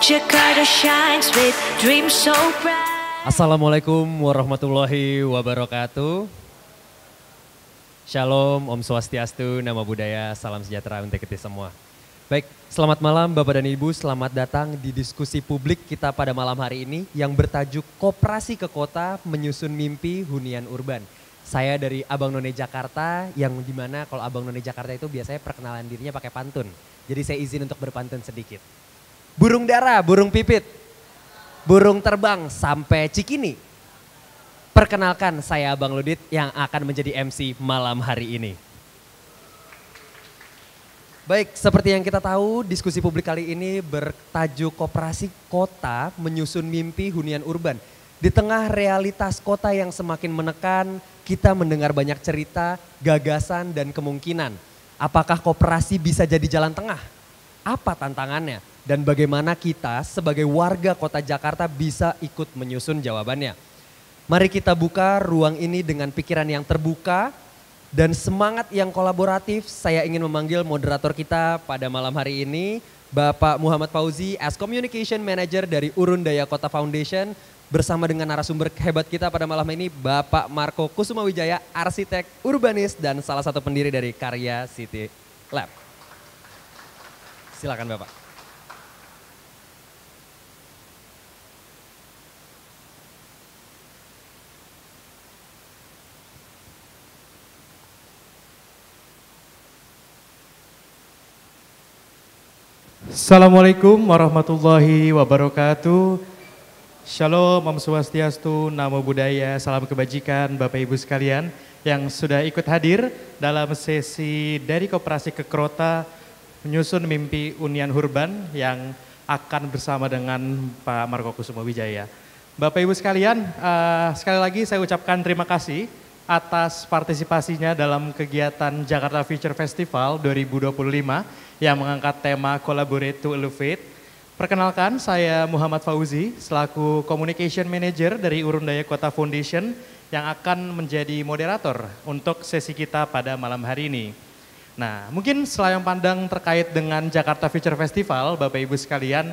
Jakarta shines with dreams so bright. Assalamualaikum warahmatullahi wabarakatuh. Shalom, Om Swastiastu, Namo Buddhaya, salam sejahtera untuk kita semua. Baik, selamat malam Bapak dan Ibu, selamat datang di diskusi publik kita pada malam hari ini yang bertajuk Koperasi ke Kota Menyusun Mimpi Hunian Urban. Saya dari Abang None Jakarta, yang dimana kalau Abang None Jakarta itu biasanya perkenalan dirinya pakai pantun. Jadi saya izin untuk berpantun sedikit. Burung dara, burung pipit, burung terbang sampai Cikini. Perkenalkan saya Abang Ludit yang akan menjadi MC malam hari ini. Baik, seperti yang kita tahu diskusi publik kali ini bertajuk Koperasi Kota Menyusun Mimpi Hunian Urban. Di tengah realitas kota yang semakin menekan, kita mendengar banyak cerita, gagasan dan kemungkinan. Apakah koperasi bisa jadi jalan tengah? Apa tantangannya? Dan bagaimana kita sebagai warga kota Jakarta bisa ikut menyusun jawabannya. Mari kita buka ruang ini dengan pikiran yang terbuka dan semangat yang kolaboratif. Saya ingin memanggil moderator kita pada malam hari ini, Bapak Muhammad Fauzi as Communication Manager dari Urun Daya Kota Foundation. Bersama dengan narasumber hebat kita pada malam ini, Bapak Marco Kusumawijaya, arsitek, urbanis, dan salah satu pendiri dari Karya City Lab. Silakan Bapak. Assalamualaikum warahmatullahi wabarakatuh. Shalom, Om Swastiastu, Namo Buddhaya, salam kebajikan Bapak Ibu sekalian yang sudah ikut hadir dalam sesi dari Koperasi ke Kota Menyusun Mimpi Hunian Urban yang akan bersama dengan Pak Marco Kusumawijaya. Bapak Ibu sekalian, sekali lagi saya ucapkan terima kasih atas partisipasinya dalam kegiatan Jakarta Future Festival 2025 yang mengangkat tema Collaborate to Elevate. Perkenalkan, saya Muhammad Fauzi selaku Communication Manager dari Urun Daya Kota Foundation yang akan menjadi moderator untuk sesi kita pada malam hari ini. Nah, mungkin selayang pandang terkait dengan Jakarta Future Festival, Bapak Ibu sekalian,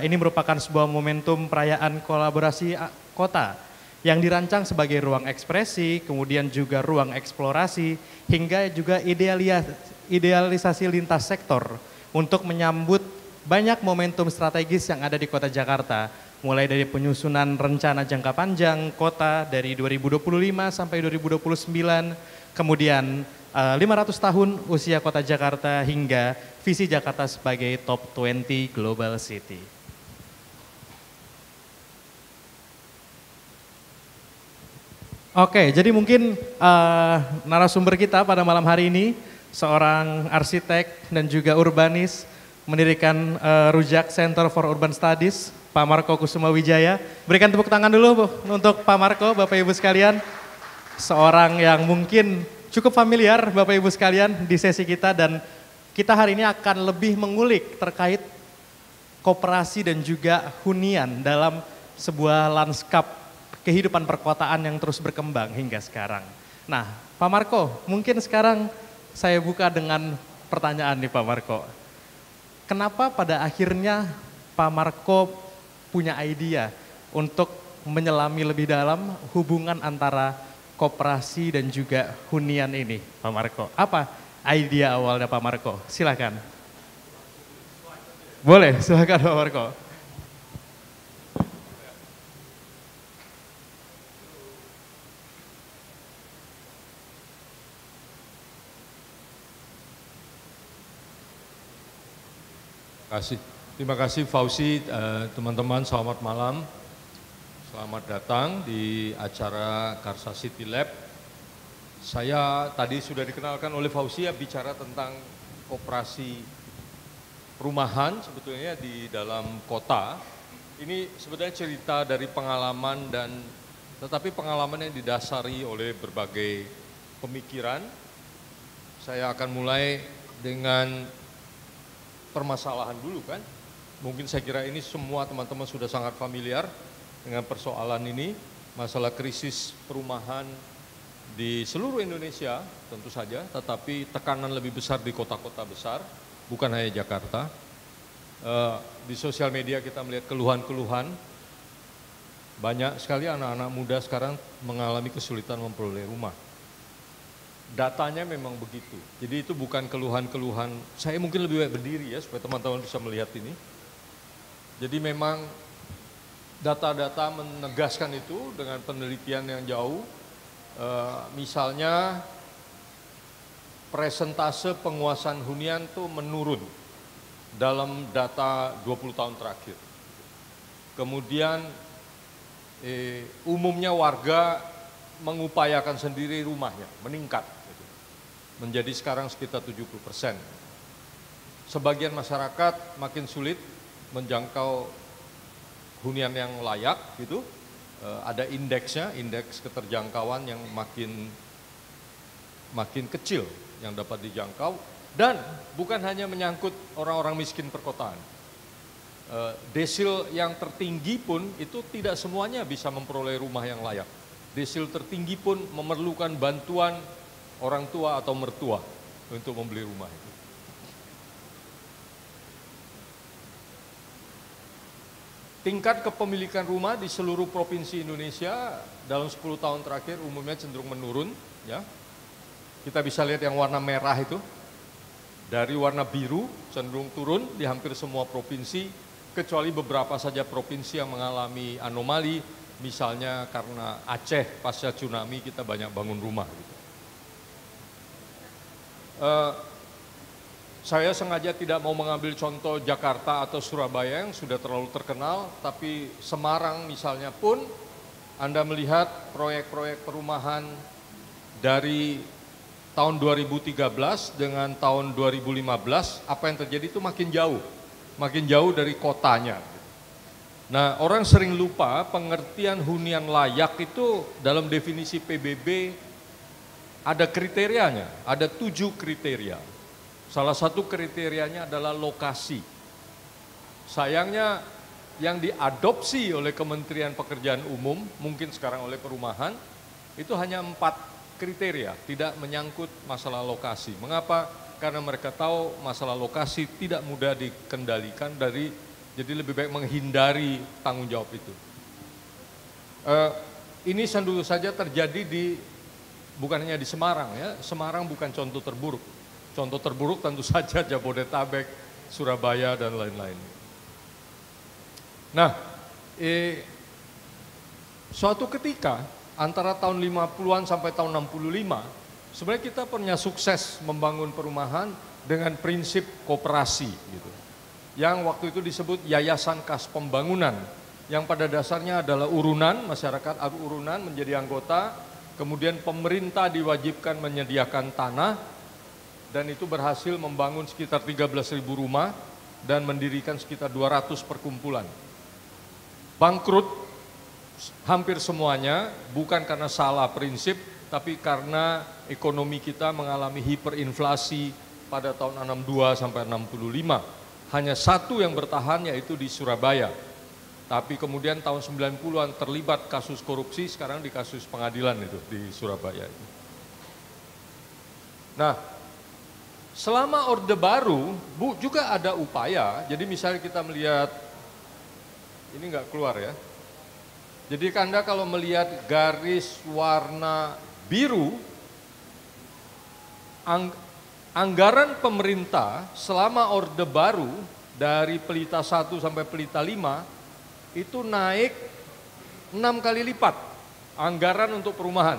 ini merupakan sebuah momentum perayaan kolaborasi kota yang dirancang sebagai ruang ekspresi, kemudian juga ruang eksplorasi, hingga juga idealisasi lintas sektor untuk menyambut banyak momentum strategis yang ada di kota Jakarta. Mulai dari penyusunan rencana jangka panjang kota dari 2025 sampai 2029, kemudian 500 tahun usia kota Jakarta hingga visi Jakarta sebagai top 20 global city. Oke, jadi mungkin narasumber kita pada malam hari ini seorang arsitek dan juga urbanis, mendirikan Rujak Center for Urban Studies, Pak Marco Kusumawijaya. Berikan tepuk tangan dulu untuk Pak Marco, Bapak Ibu sekalian. Seorang yang mungkin cukup familiar Bapak Ibu sekalian di sesi kita, dan kita hari ini akan lebih mengulik terkait koperasi dan juga hunian dalam sebuah lanskap kehidupan perkotaan yang terus berkembang hingga sekarang. Nah, Pak Marco, mungkin sekarang saya buka dengan pertanyaan nih Pak Marco. Kenapa pada akhirnya Pak Marco punya ide untuk menyelami lebih dalam hubungan antara koperasi dan juga hunian ini, Pak Marco? Apa ide awalnya Pak Marco? Silakan. Boleh, silakan Pak Marco. Terima kasih Fauzi, teman-teman selamat malam. Selamat datang di acara Karsa City Lab. Saya tadi sudah dikenalkan oleh Fauzi ya, bicara tentang koperasi perumahan sebetulnya di dalam kota. Ini sebetulnya cerita dari pengalaman tetapi pengalaman yang didasari oleh berbagai pemikiran. Saya akan mulai dengan permasalahan dulu kan. Mungkin saya kira ini semua teman-teman sudah sangat familiar dengan persoalan ini, masalah krisis perumahan di seluruh Indonesia tentu saja, tetapi tekanan lebih besar di kota-kota besar, bukan hanya Jakarta. Di sosial media kita melihat keluhan-keluhan, banyak sekali anak-anak muda sekarang mengalami kesulitan memperoleh rumah. Datanya memang begitu, jadi itu bukan keluhan-keluhan, saya mungkin lebih baik berdiri ya supaya teman-teman bisa melihat ini. Jadi memang data-data menegaskan itu dengan penelitian yang jauh, misalnya presentase penguasaan hunian itu menurun dalam data 20 tahun terakhir. Kemudian umumnya warga mengupayakan sendiri rumahnya, meningkat. Menjadi sekarang sekitar 70%. Sebagian masyarakat makin sulit menjangkau hunian yang layak gitu. Ada indeksnya, indeks keterjangkauan yang makin kecil yang dapat dijangkau, dan bukan hanya menyangkut orang-orang miskin perkotaan. Desil yang tertinggi pun itu tidak semuanya bisa memperoleh rumah yang layak. Desil tertinggi pun memerlukan bantuan orang tua atau mertua untuk membeli rumah itu. Tingkat kepemilikan rumah di seluruh provinsi Indonesia dalam 10 tahun terakhir umumnya cenderung menurun, ya. Kita bisa lihat yang warna merah itu, dari warna biru cenderung turun di hampir semua provinsi, kecuali beberapa saja provinsi yang mengalami anomali, misalnya karena Aceh pasca tsunami kita banyak bangun rumah. Gitu. Saya sengaja tidak mau mengambil contoh Jakarta atau Surabaya yang sudah terlalu terkenal, tapi Semarang misalnya pun Anda melihat proyek-proyek perumahan dari tahun 2013 dengan tahun 2015, apa yang terjadi itu makin jauh dari kotanya. Nah, orang sering lupa pengertian hunian layak itu dalam definisi PBB ada kriterianya, ada 7 kriteria. Salah satu kriterianya adalah lokasi. Sayangnya yang diadopsi oleh Kementerian Pekerjaan Umum, mungkin sekarang oleh Perumahan, itu hanya 4 kriteria, tidak menyangkut masalah lokasi. Mengapa? Karena mereka tahu masalah lokasi tidak mudah dikendalikan, jadi lebih baik menghindari tanggung jawab itu. Ini tentu saja terjadi bukan hanya di Semarang ya, Semarang bukan contoh terburuk. Contoh terburuk tentu saja Jabodetabek, Surabaya dan lain-lain. Nah, suatu ketika antara tahun 50-an sampai tahun 65, sebenarnya kita pernah sukses membangun perumahan dengan prinsip koperasi gitu. Yang waktu itu disebut Yayasan Kas Pembangunan, yang pada dasarnya adalah urunan, masyarakat urunan menjadi anggota, kemudian pemerintah diwajibkan menyediakan tanah, dan itu berhasil membangun sekitar 13.000 rumah dan mendirikan sekitar 200 perkumpulan. Bangkrut hampir semuanya bukan karena salah prinsip, tapi karena ekonomi kita mengalami hiperinflasi pada tahun 62 sampai 65. Hanya satu yang bertahan yaitu di Surabaya. Tapi kemudian tahun 90-an terlibat kasus korupsi, sekarang di kasus pengadilan itu di Surabaya. Nah, selama Orde Baru, juga ada upaya, jadi misalnya kita melihat, ini enggak keluar ya. Jadi Anda kalau melihat garis warna biru, anggaran pemerintah selama Orde Baru dari Pelita 1 sampai Pelita 5 itu naik 6 kali lipat anggaran untuk perumahan,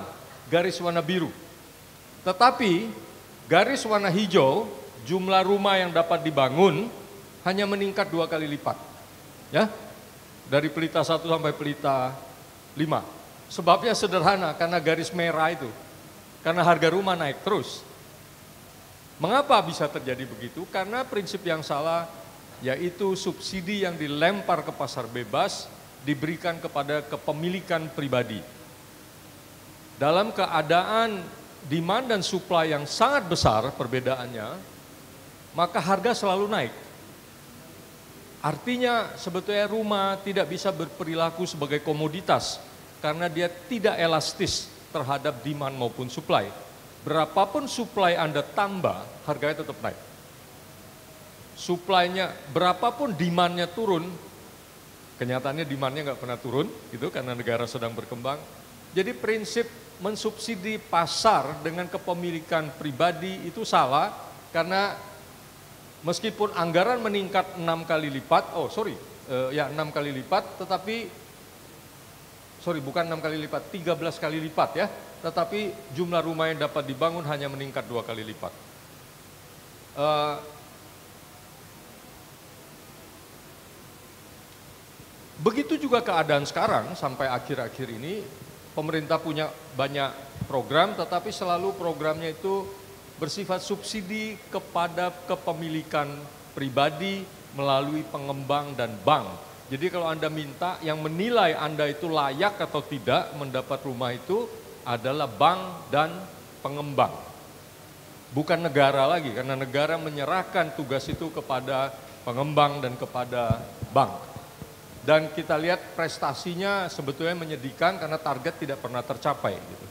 garis warna biru. Tetapi garis warna hijau, jumlah rumah yang dapat dibangun hanya meningkat 2 kali lipat. Ya, dari Pelita 1 sampai Pelita 5. Sebabnya sederhana, karena garis merah itu. Karena harga rumah naik terus. Mengapa bisa terjadi begitu? Karena prinsip yang salah, yaitu subsidi yang dilempar ke pasar bebas, diberikan kepada kepemilikan pribadi. Dalam keadaan demand dan supply yang sangat besar perbedaannya, maka harga selalu naik. Artinya sebetulnya rumah tidak bisa berperilaku sebagai komoditas karena dia tidak elastis terhadap demand maupun supply. Berapapun supply Anda tambah, harganya tetap naik. supply-nya berapapun demand-nya turun, kenyataannya demand-nya nggak pernah turun gitu karena negara sedang berkembang. Jadi prinsip mensubsidi pasar dengan kepemilikan pribadi itu salah karena meskipun anggaran meningkat 6 kali lipat, 6 kali lipat, tetapi bukan 6 kali lipat, 13 kali lipat ya, tetapi jumlah rumah yang dapat dibangun hanya meningkat 2 kali lipat. Begitu juga keadaan sekarang sampai akhir-akhir ini, pemerintah punya banyak program, tetapi selalu programnya itu bersifat subsidi kepada kepemilikan pribadi melalui pengembang dan bank. Jadi kalau Anda minta, yang menilai Anda itu layak atau tidak mendapat rumah itu adalah bank dan pengembang. Bukan negara lagi, karena negara menyerahkan tugas itu kepada pengembang dan kepada bank. Dan kita lihat prestasinya sebetulnya menyedihkan karena target tidak pernah tercapai. Gitu.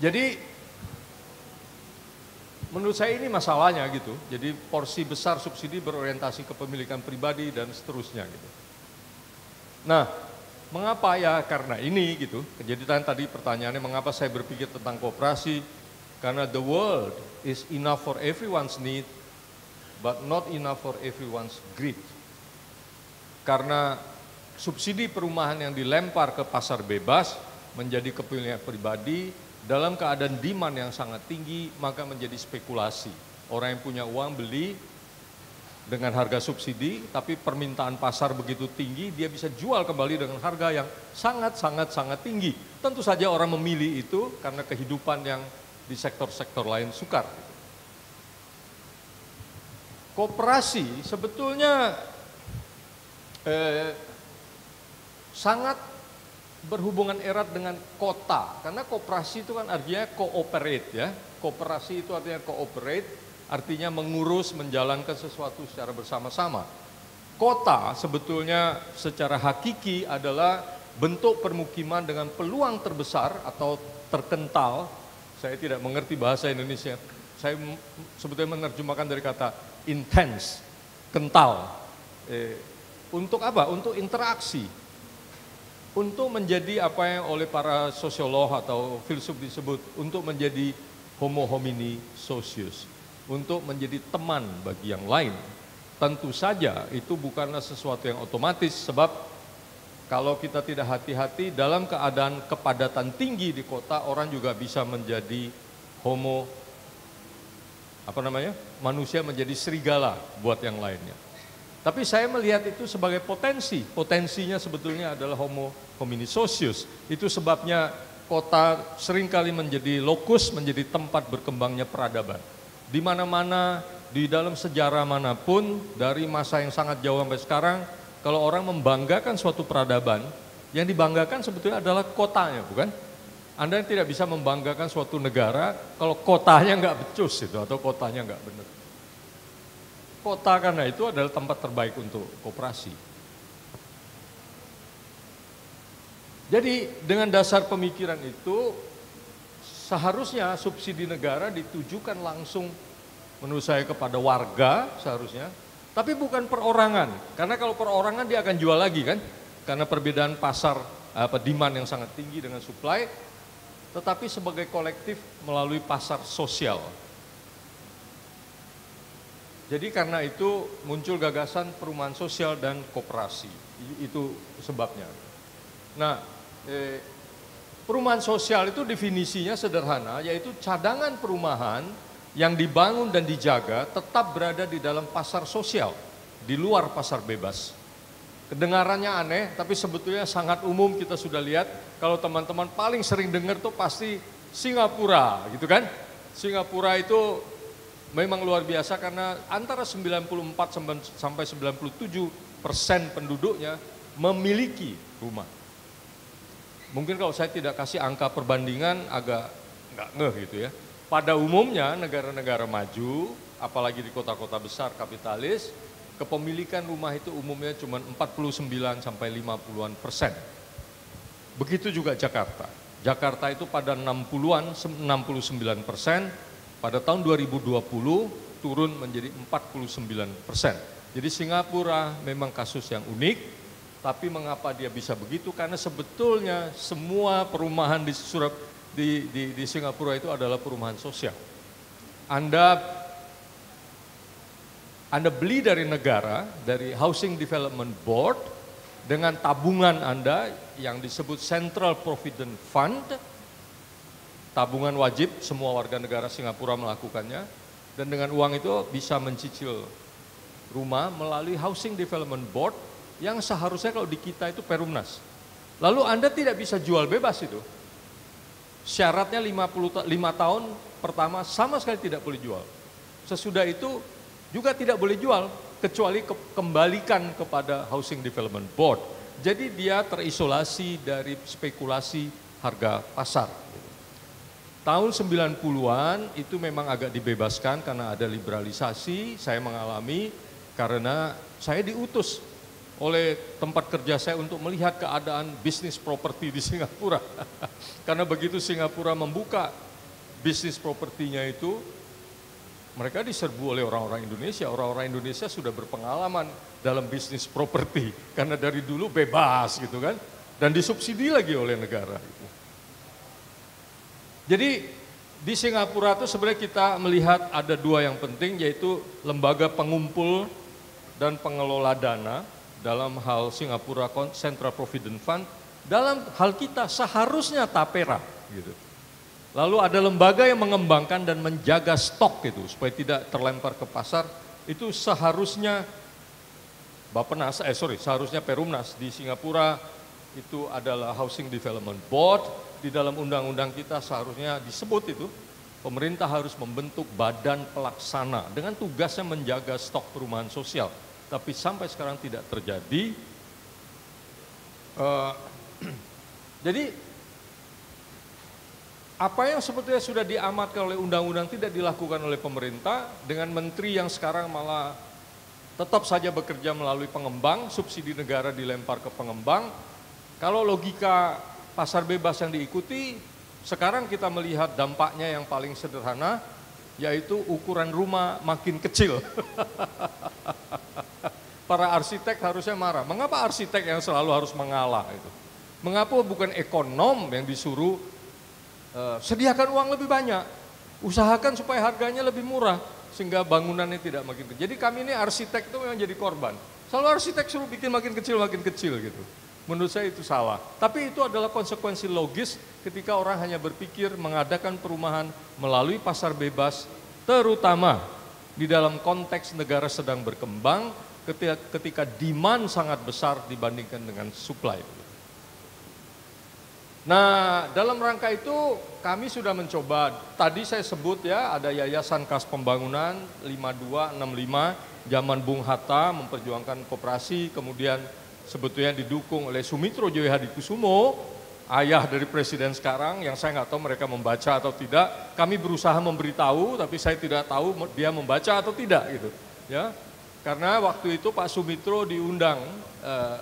Jadi menurut saya ini masalahnya gitu. Jadi porsi besar subsidi berorientasi kepemilikan pribadi dan seterusnya gitu. Nah, mengapa ya? Karena ini gitu. Jadi tadi pertanyaannya mengapa saya berpikir tentang koperasi? Karena the world is enough for everyone's need, but not enough for everyone's greed. Karena subsidi perumahan yang dilempar ke pasar bebas menjadi kepemilikan pribadi, dalam keadaan demand yang sangat tinggi, maka menjadi spekulasi. Orang yang punya uang beli dengan harga subsidi, tapi permintaan pasar begitu tinggi, dia bisa jual kembali dengan harga yang sangat tinggi. Tentu saja orang memilih itu karena kehidupan yang di sektor-sektor lain sukar. Koperasi sebetulnya sangat berhubungan erat dengan kota, karena koperasi itu kan artinya cooperate ya. Koperasi itu artinya cooperate, artinya mengurus, menjalankan sesuatu secara bersama-sama. Kota sebetulnya secara hakiki adalah bentuk permukiman dengan peluang terbesar atau terkental. Saya tidak mengerti bahasa Indonesia, saya sebetulnya menerjemahkan dari kata intense, kental. Untuk apa? Untuk interaksi. Untuk menjadi apa yang oleh para sosiolog atau filsuf disebut, untuk menjadi homo homini socius, untuk menjadi teman bagi yang lain. Tentu saja itu bukanlah sesuatu yang otomatis, sebab kalau kita tidak hati-hati dalam keadaan kepadatan tinggi di kota, orang juga bisa menjadi manusia menjadi serigala buat yang lainnya. Tapi saya melihat itu sebagai potensi. Potensinya sebetulnya adalah homo homini socius. Itu sebabnya kota seringkali menjadi lokus, menjadi tempat berkembangnya peradaban. Di mana-mana, di dalam sejarah manapun, dari masa yang sangat jauh sampai sekarang, kalau orang membanggakan suatu peradaban, yang dibanggakan sebetulnya adalah kotanya, bukan? Anda tidak bisa membanggakan suatu negara kalau kotanya nggak becus itu, atau kotanya nggak benar. Kota karena itu adalah tempat terbaik untuk koperasi. Jadi dengan dasar pemikiran itu seharusnya subsidi negara ditujukan langsung menurut saya kepada warga seharusnya, tapi bukan perorangan. Karena kalau perorangan dia akan jual lagi kan, karena perbedaan pasar demand yang sangat tinggi dengan supply, tetapi sebagai kolektif melalui pasar sosial. Jadi karena itu muncul gagasan perumahan sosial dan koperasi, itu sebabnya. Nah, perumahan sosial itu definisinya sederhana, yaitu cadangan perumahan yang dibangun dan dijaga tetap berada di dalam pasar sosial, di luar pasar bebas. Kedengarannya aneh, tapi sebetulnya sangat umum. Kita sudah lihat, kalau teman-teman paling sering dengar tuh pasti Singapura, gitu kan? Singapura itu memang luar biasa karena antara 94 sampai 97% penduduknya memiliki rumah. Mungkin kalau saya tidak kasih angka perbandingan agak nggak ngeh gitu ya. Pada umumnya negara-negara maju, apalagi di kota-kota besar kapitalis, kepemilikan rumah itu umumnya cuma 49 sampai 50-an%. Begitu juga Jakarta. Jakarta itu pada 60-an, 69%. Pada tahun 2020 turun menjadi 49%. Jadi Singapura memang kasus yang unik, tapi mengapa dia bisa begitu? Karena sebetulnya semua perumahan di Singapura itu adalah perumahan sosial. Anda beli dari negara, dari Housing Development Board, dengan tabungan Anda yang disebut Central Provident Fund, tabungan wajib, semua warga negara Singapura melakukannya, dan dengan uang itu bisa mencicil rumah melalui Housing Development Board yang seharusnya kalau di kita itu Perumnas. Lalu Anda tidak bisa jual bebas itu. Syaratnya 5 tahun pertama sama sekali tidak boleh jual. Sesudah itu juga tidak boleh jual, kecuali kembalikan kepada Housing Development Board. Jadi dia terisolasi dari spekulasi harga pasar. Tahun 90-an itu memang agak dibebaskan karena ada liberalisasi, saya mengalami karena saya diutus oleh tempat kerja saya untuk melihat keadaan bisnis properti di Singapura. Karena begitu Singapura membuka bisnis propertinya itu, mereka diserbu oleh orang-orang Indonesia. Orang-orang Indonesia sudah berpengalaman dalam bisnis properti karena dari dulu bebas gitu kan, dan disubsidi lagi oleh negara. Jadi di Singapura itu sebenarnya kita melihat ada dua yang penting, yaitu lembaga pengumpul dan pengelola dana. Dalam hal Singapura Central Provident Fund, dalam hal kita seharusnya Tapera gitu. Lalu ada lembaga yang mengembangkan dan menjaga stok itu supaya tidak terlempar ke pasar. Itu seharusnya seharusnya Perumnas. Di Singapura itu adalah Housing Development Board. Di dalam undang-undang kita seharusnya disebut itu, pemerintah harus membentuk badan pelaksana dengan tugasnya menjaga stok perumahan sosial. Tapi sampai sekarang tidak terjadi. Jadi apa yang sebetulnya sudah diamatkan oleh undang-undang tidak dilakukan oleh pemerintah, dengan menteri yang sekarang malah tetap saja bekerja melalui pengembang, subsidi negara dilempar ke pengembang. Kalau logika pasar bebas yang diikuti, sekarang kita melihat dampaknya yang paling sederhana, yaitu ukuran rumah makin kecil. Para arsitek harusnya marah. Mengapa arsitek yang selalu harus mengalah itu? Mengapa bukan ekonom yang disuruh sediakan uang lebih banyak, usahakan supaya harganya lebih murah sehingga bangunannya tidak makin kecil. Jadi kami ini arsitek itu memang jadi korban. Selalu arsitek suruh bikin makin kecil gitu. Menurut saya itu salah. Tapi itu adalah konsekuensi logis ketika orang hanya berpikir mengadakan perumahan melalui pasar bebas, terutama di dalam konteks negara sedang berkembang ketika demand sangat besar dibandingkan dengan supply. Nah, dalam rangka itu kami sudah mencoba, tadi saya sebut ya, ada Yayasan Kas Pembangunan 5265, zaman Bung Hatta memperjuangkan koperasi, kemudian sebetulnya didukung oleh Sumitro Joyo Hadikusumo, ayah dari presiden sekarang, yang saya nggak tahu mereka membaca atau tidak. Kami berusaha memberitahu, tapi saya tidak tahu dia membaca atau tidak gitu. Ya, karena waktu itu Pak Sumitro diundang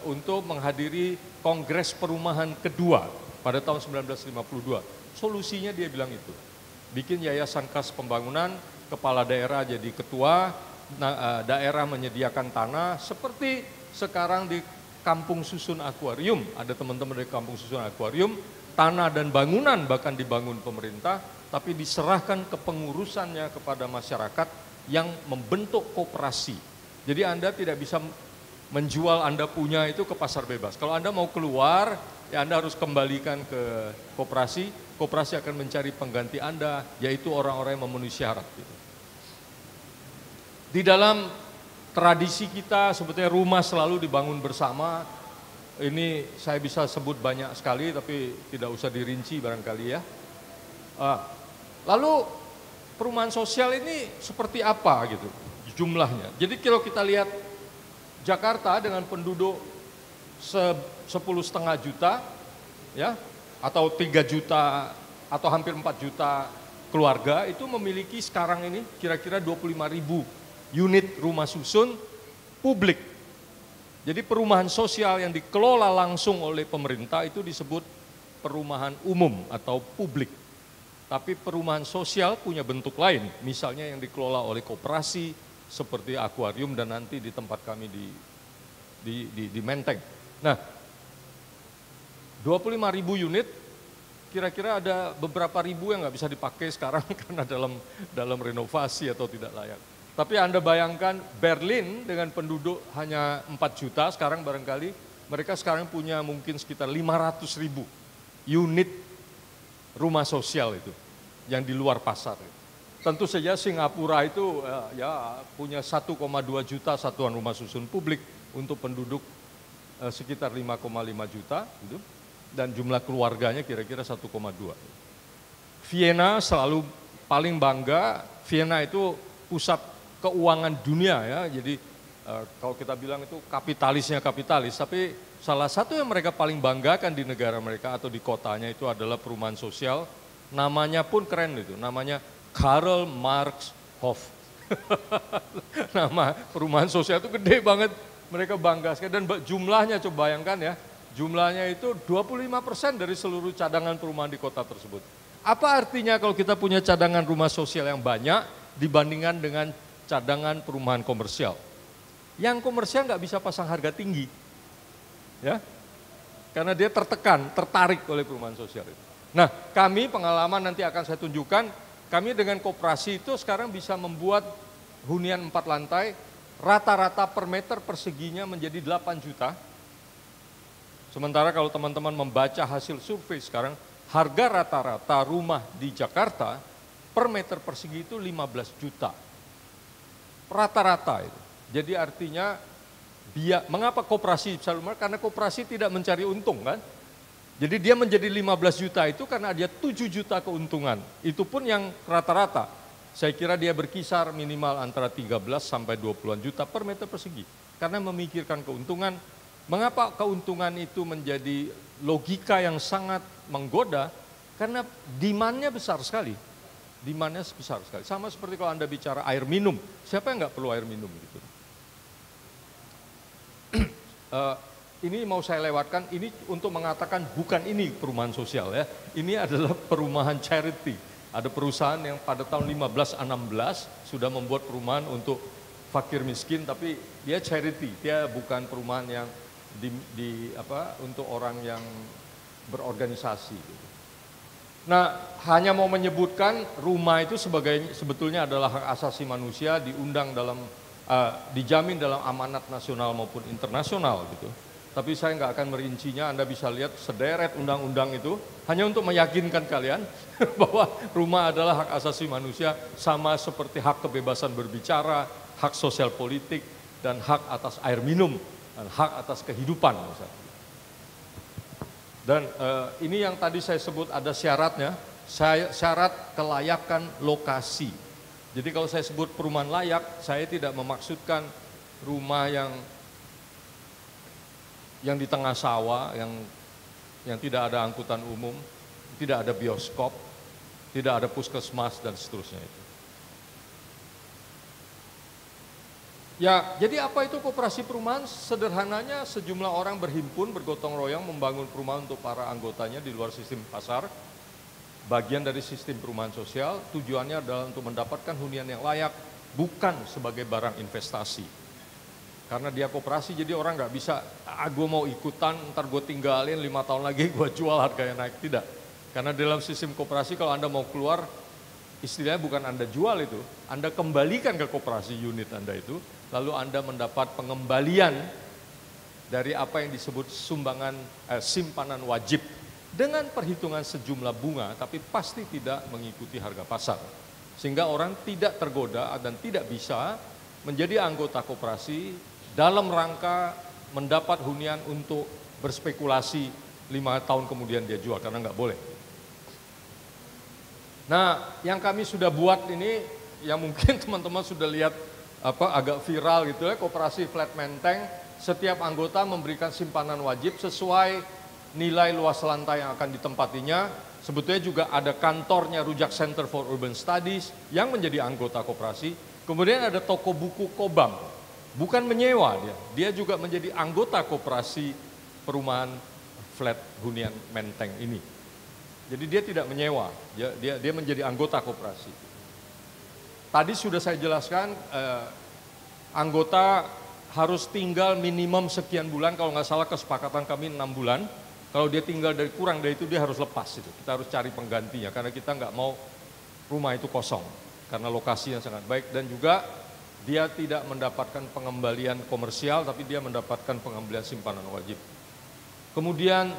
untuk menghadiri Kongres Perumahan kedua pada tahun 1952. Solusinya dia bilang itu, bikin Yayasan Kas Pembangunan, kepala daerah jadi ketua, daerah menyediakan tanah seperti sekarang di Kampung Susun Akuarium, ada teman-teman dari Kampung Susun Akuarium, tanah dan bangunan bahkan dibangun pemerintah, tapi diserahkan kepengurusannya kepada masyarakat yang membentuk koperasi. Jadi Anda tidak bisa menjual Anda punya itu ke pasar bebas. Kalau Anda mau keluar, ya Anda harus kembalikan ke koperasi, koperasi akan mencari pengganti Anda, yaitu orang-orang yang memenuhi syarat. Di dalam tradisi kita sebetulnya rumah selalu dibangun bersama. Ini saya bisa sebut banyak sekali tapi tidak usah dirinci barangkali ya. Lalu perumahan sosial ini seperti apa gitu jumlahnya. Jadi kalau kita lihat Jakarta dengan penduduk 10,5 juta ya, atau 3 juta atau hampir 4 juta keluarga, itu memiliki sekarang ini kira-kira 25.000 unit rumah susun publik. Jadi perumahan sosial yang dikelola langsung oleh pemerintah itu disebut perumahan umum atau publik. Tapi perumahan sosial punya bentuk lain, misalnya yang dikelola oleh koperasi seperti akuarium dan nanti di tempat kami di Menteng. Nah, 25.000 unit, kira-kira ada beberapa ribu yang nggak bisa dipakai sekarang karena dalam renovasi atau tidak layak. Tapi Anda bayangkan Berlin dengan penduduk hanya 4 juta, sekarang barangkali mereka sekarang punya mungkin sekitar 500.000 unit rumah sosial itu yang di luar pasar. Tentu saja Singapura itu ya punya 1,2 juta satuan rumah susun publik untuk penduduk sekitar 5,5 juta gitu, dan jumlah keluarganya kira-kira 1,2. Vienna selalu paling bangga, Vienna itu pusat keuangan dunia ya, jadi kalau kita bilang itu kapitalisnya kapitalis, tapi salah satu yang mereka paling banggakan di negara mereka atau di kotanya itu adalah perumahan sosial, namanya pun keren itu, namanya Karl Marx Hof. Nama perumahan sosial itu gede banget, mereka bangga sekali, dan jumlahnya coba bayangkan ya, jumlahnya itu 25% dari seluruh cadangan perumahan di kota tersebut. Apa artinya kalau kita punya cadangan rumah sosial yang banyak dibandingkan dengan cadangan perumahan komersial? Yang komersial nggak bisa pasang harga tinggi, ya, karena dia tertarik oleh perumahan sosial itu. Nah, kami pengalaman nanti akan saya tunjukkan, kami dengan koperasi itu sekarang bisa membuat hunian 4 lantai, rata-rata per meter perseginya menjadi 8 juta. Sementara kalau teman-teman membaca hasil survei sekarang, harga rata-rata rumah di Jakarta per meter persegi itu 15 juta. Rata-rata itu. Jadi artinya, mengapa koperasi bisa lumayan? Karena koperasi tidak mencari untung kan. Jadi dia menjadi 15 juta itu karena dia 7 juta keuntungan. Itu pun yang rata-rata. Saya kira dia berkisar minimal antara 13 sampai 20-an juta per meter persegi. Karena memikirkan keuntungan. Mengapa keuntungan itu menjadi logika yang sangat menggoda? Karena demand-nya besar sekali. Demand-nya besar sekali. Sama seperti kalau Anda bicara air minum. Siapa yang nggak perlu air minum gitu? Ini mau saya lewatkan, ini untuk mengatakan bukan ini perumahan sosial ya. Ini adalah perumahan charity. Ada perusahaan yang pada tahun 1516 sudah membuat perumahan untuk fakir miskin, tapi dia charity, dia bukan perumahan yang untuk orang yang berorganisasi. Nah, hanya mau menyebutkan rumah itu sebetulnya adalah hak asasi manusia, dijamin dalam amanat nasional maupun internasional gitu. Tapi saya nggak akan merincinya, Anda bisa lihat sederet undang-undang itu hanya untuk meyakinkan kalian bahwa rumah adalah hak asasi manusia sama seperti hak kebebasan berbicara, hak sosial politik, dan hak atas air minum, dan hak atas kehidupan. Dan ini yang tadi saya sebut ada syaratnya, syarat kelayakan lokasi. Jadi kalau saya sebut perumahan layak, saya tidak memaksudkan rumah yang di tengah sawah, yang tidak ada angkutan umum, tidak ada bioskop, tidak ada puskesmas dan seterusnya itu. Ya, jadi apa itu koperasi perumahan? Sederhananya sejumlah orang berhimpun, bergotong royong membangun perumahan untuk para anggotanya di luar sistem pasar. Bagian dari sistem perumahan sosial, tujuannya adalah untuk mendapatkan hunian yang layak, bukan sebagai barang investasi. Karena dia koperasi, jadi orang nggak bisa, gue mau ikutan, ntar gue tinggalin 5 tahun lagi gue jual harganya naik. Tidak. Karena dalam sistem koperasi kalau Anda mau keluar, istilahnya bukan Anda jual itu, Anda kembalikan ke koperasi unit Anda itu, lalu Anda mendapat pengembalian dari apa yang disebut simpanan wajib dengan perhitungan sejumlah bunga, tapi pasti tidak mengikuti harga pasar. Sehingga orang tidak tergoda dan tidak bisa menjadi anggota koperasi dalam rangka mendapat hunian untuk berspekulasi 5 tahun kemudian dia jual, karena nggak boleh. Nah, yang kami sudah buat ini, yang mungkin teman-teman sudah lihat agak viral gitu ya, koperasi Flat Menteng, setiap anggota memberikan simpanan wajib sesuai nilai luas lantai yang akan ditempatinya. Sebetulnya juga ada kantornya Rujak Center for Urban Studies yang menjadi anggota koperasi. Kemudian ada toko buku Kobam, bukan menyewa dia juga menjadi anggota koperasi perumahan Flat Hunian Menteng ini. Jadi dia tidak menyewa, dia menjadi anggota koperasi. Tadi sudah saya jelaskan, anggota harus tinggal minimum sekian bulan, kalau nggak salah kesepakatan kami 6 bulan. Kalau dia tinggal kurang dari itu dia harus lepas itu. Kita harus cari penggantinya karena kita nggak mau rumah itu kosong. Karena lokasinya sangat baik dan juga dia tidak mendapatkan pengembalian komersial tapi dia mendapatkan pengembalian simpanan wajib. Kemudian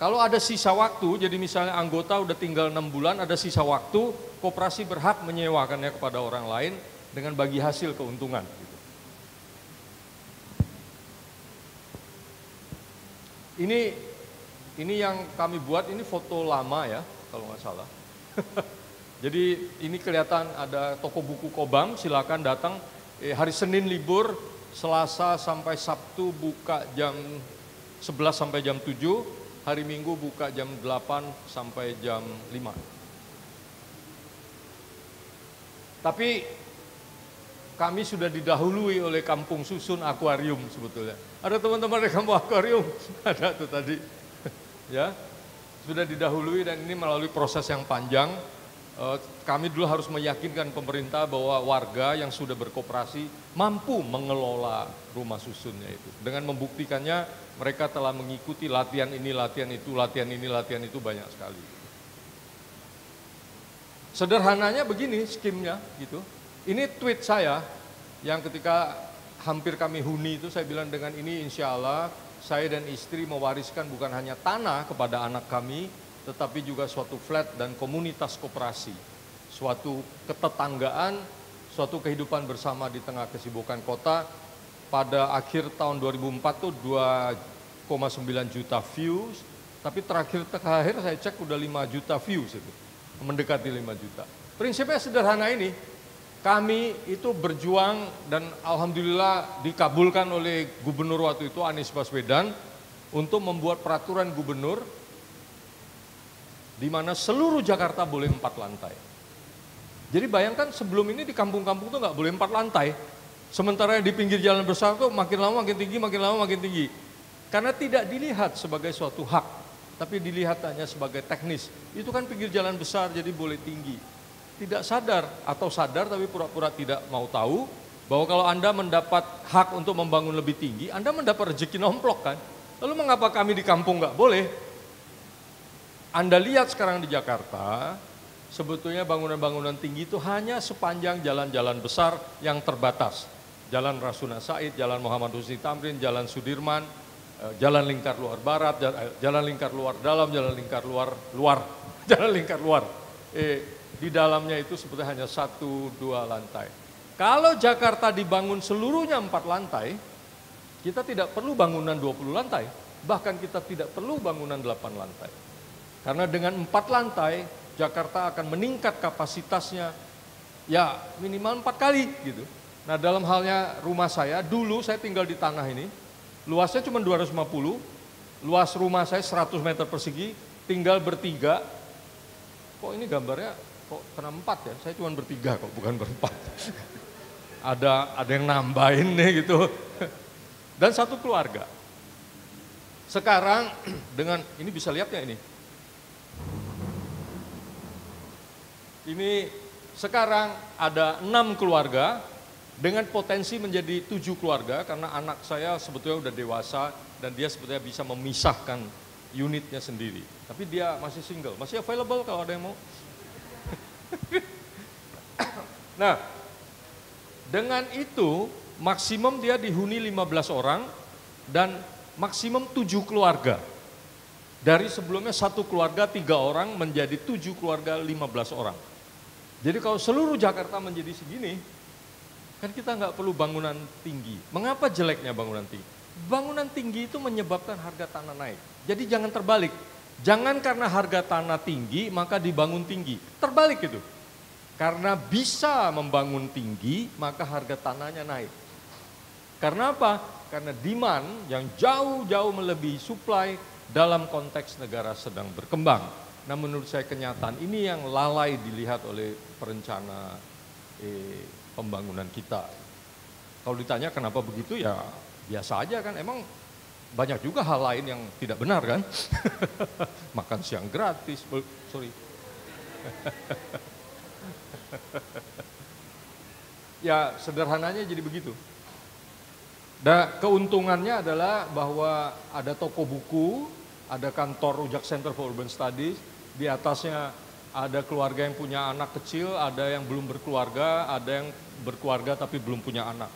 kalau ada sisa waktu, jadi misalnya anggota udah tinggal 6 bulan, ada sisa waktu, koperasi berhak menyewakannya kepada orang lain dengan bagi hasil keuntungan. Gitu. Ini yang kami buat, ini foto lama ya, kalau nggak salah. Jadi ini kelihatan ada toko buku Kobam, silakan datang. Hari Senin libur, Selasa sampai Sabtu buka jam 11 sampai jam 7, hari Minggu buka jam 8 sampai jam 5. Tapi kami sudah didahului oleh Kampung Susun Akuarium sebetulnya. Ada teman-teman dari Kampung Akuarium? Ada tuh tadi. Ya, sudah didahului dan ini melalui proses yang panjang. Kami dulu harus meyakinkan pemerintah bahwa warga yang sudah berkoperasi mampu mengelola rumah susunnya itu. Dengan membuktikannya mereka telah mengikuti latihan ini, latihan itu, latihan ini, latihan itu banyak sekali. Sederhananya begini skimnya gitu. Ini tweet saya yang ketika hampir kami huni itu saya bilang dengan ini insya Allah saya dan istri mewariskan bukan hanya tanah kepada anak kami, tetapi juga suatu flat dan komunitas koperasi, suatu ketetanggaan, suatu kehidupan bersama di tengah kesibukan kota. Pada akhir tahun 2004 tuh 2,9 juta views, tapi terakhir saya cek udah 5 juta views itu, mendekati 5 juta. Prinsipnya sederhana ini, kami itu berjuang dan alhamdulillah dikabulkan oleh gubernur waktu itu Anies Baswedan untuk membuat peraturan gubernur di mana seluruh Jakarta boleh 4 lantai. Jadi bayangkan sebelum ini di kampung-kampung tuh nggak boleh 4 lantai. Sementara di pinggir jalan besar tuh makin lama makin tinggi, makin lama makin tinggi. Karena tidak dilihat sebagai suatu hak, tapi dilihat hanya sebagai teknis. Itu kan pinggir jalan besar jadi boleh tinggi. Tidak sadar atau sadar tapi pura-pura tidak mau tahu bahwa kalau Anda mendapat hak untuk membangun lebih tinggi, Anda mendapat rezeki nomplok kan. Lalu mengapa kami di kampung nggak boleh? Anda lihat sekarang di Jakarta, sebetulnya bangunan-bangunan tinggi itu hanya sepanjang jalan-jalan besar yang terbatas. Jalan Rasuna Said, Jalan Muhammad Husni Tamrin, Jalan Sudirman, Jalan Lingkar Luar Barat, Jalan Lingkar Luar Dalam, Jalan Lingkar Luar, Jalan Lingkar Luar. Di dalamnya itu sebetulnya hanya 1-2 lantai. Kalau Jakarta dibangun seluruhnya 4 lantai, kita tidak perlu bangunan 20 lantai, bahkan kita tidak perlu bangunan 8 lantai. Karena dengan 4 lantai, Jakarta akan meningkat kapasitasnya ya minimal 4 kali gitu. Nah dalam halnya rumah saya, dulu saya tinggal di tanah ini, luasnya cuma 250, luas rumah saya 100 meter persegi, tinggal bertiga. Kok ini gambarnya kok kena 4 ya, saya cuma bertiga kok, bukan berempat. ada yang nambahin nih gitu. Dan 1 keluarga. Sekarang dengan, ini bisa lihat ya ini. Ini sekarang ada 6 keluarga dengan potensi menjadi 7 keluarga karena anak saya sebetulnya udah dewasa dan dia sebetulnya bisa memisahkan unitnya sendiri. Tapi dia masih single, masih available kalau ada yang mau. Nah, dengan itu maksimum dia dihuni 15 orang dan maksimum 7 keluarga. Dari sebelumnya 1 keluarga 3 orang menjadi 7 keluarga 15 orang. Jadi kalau seluruh Jakarta menjadi segini, kan kita nggak perlu bangunan tinggi. Mengapa jeleknya bangunan tinggi? Bangunan tinggi itu menyebabkan harga tanah naik. Jadi jangan terbalik. Jangan karena harga tanah tinggi maka dibangun tinggi. Terbalik itu. Karena bisa membangun tinggi maka harga tanahnya naik. Karena apa? Karena demand yang jauh-jauh melebihi supply dalam konteks negara sedang berkembang. Nah menurut saya kenyataan ini yang lalai dilihat oleh perencana pembangunan kita. Kalau ditanya kenapa begitu ya biasa aja kan, emang banyak juga hal lain yang tidak benar kan. Makan siang gratis, sorry. Ya sederhananya jadi begitu. Dan keuntungannya adalah bahwa ada toko buku, ada kantor Rujak Center for Urban Studies, di atasnya ada keluarga yang punya anak kecil, ada yang belum berkeluarga, ada yang berkeluarga tapi belum punya anak.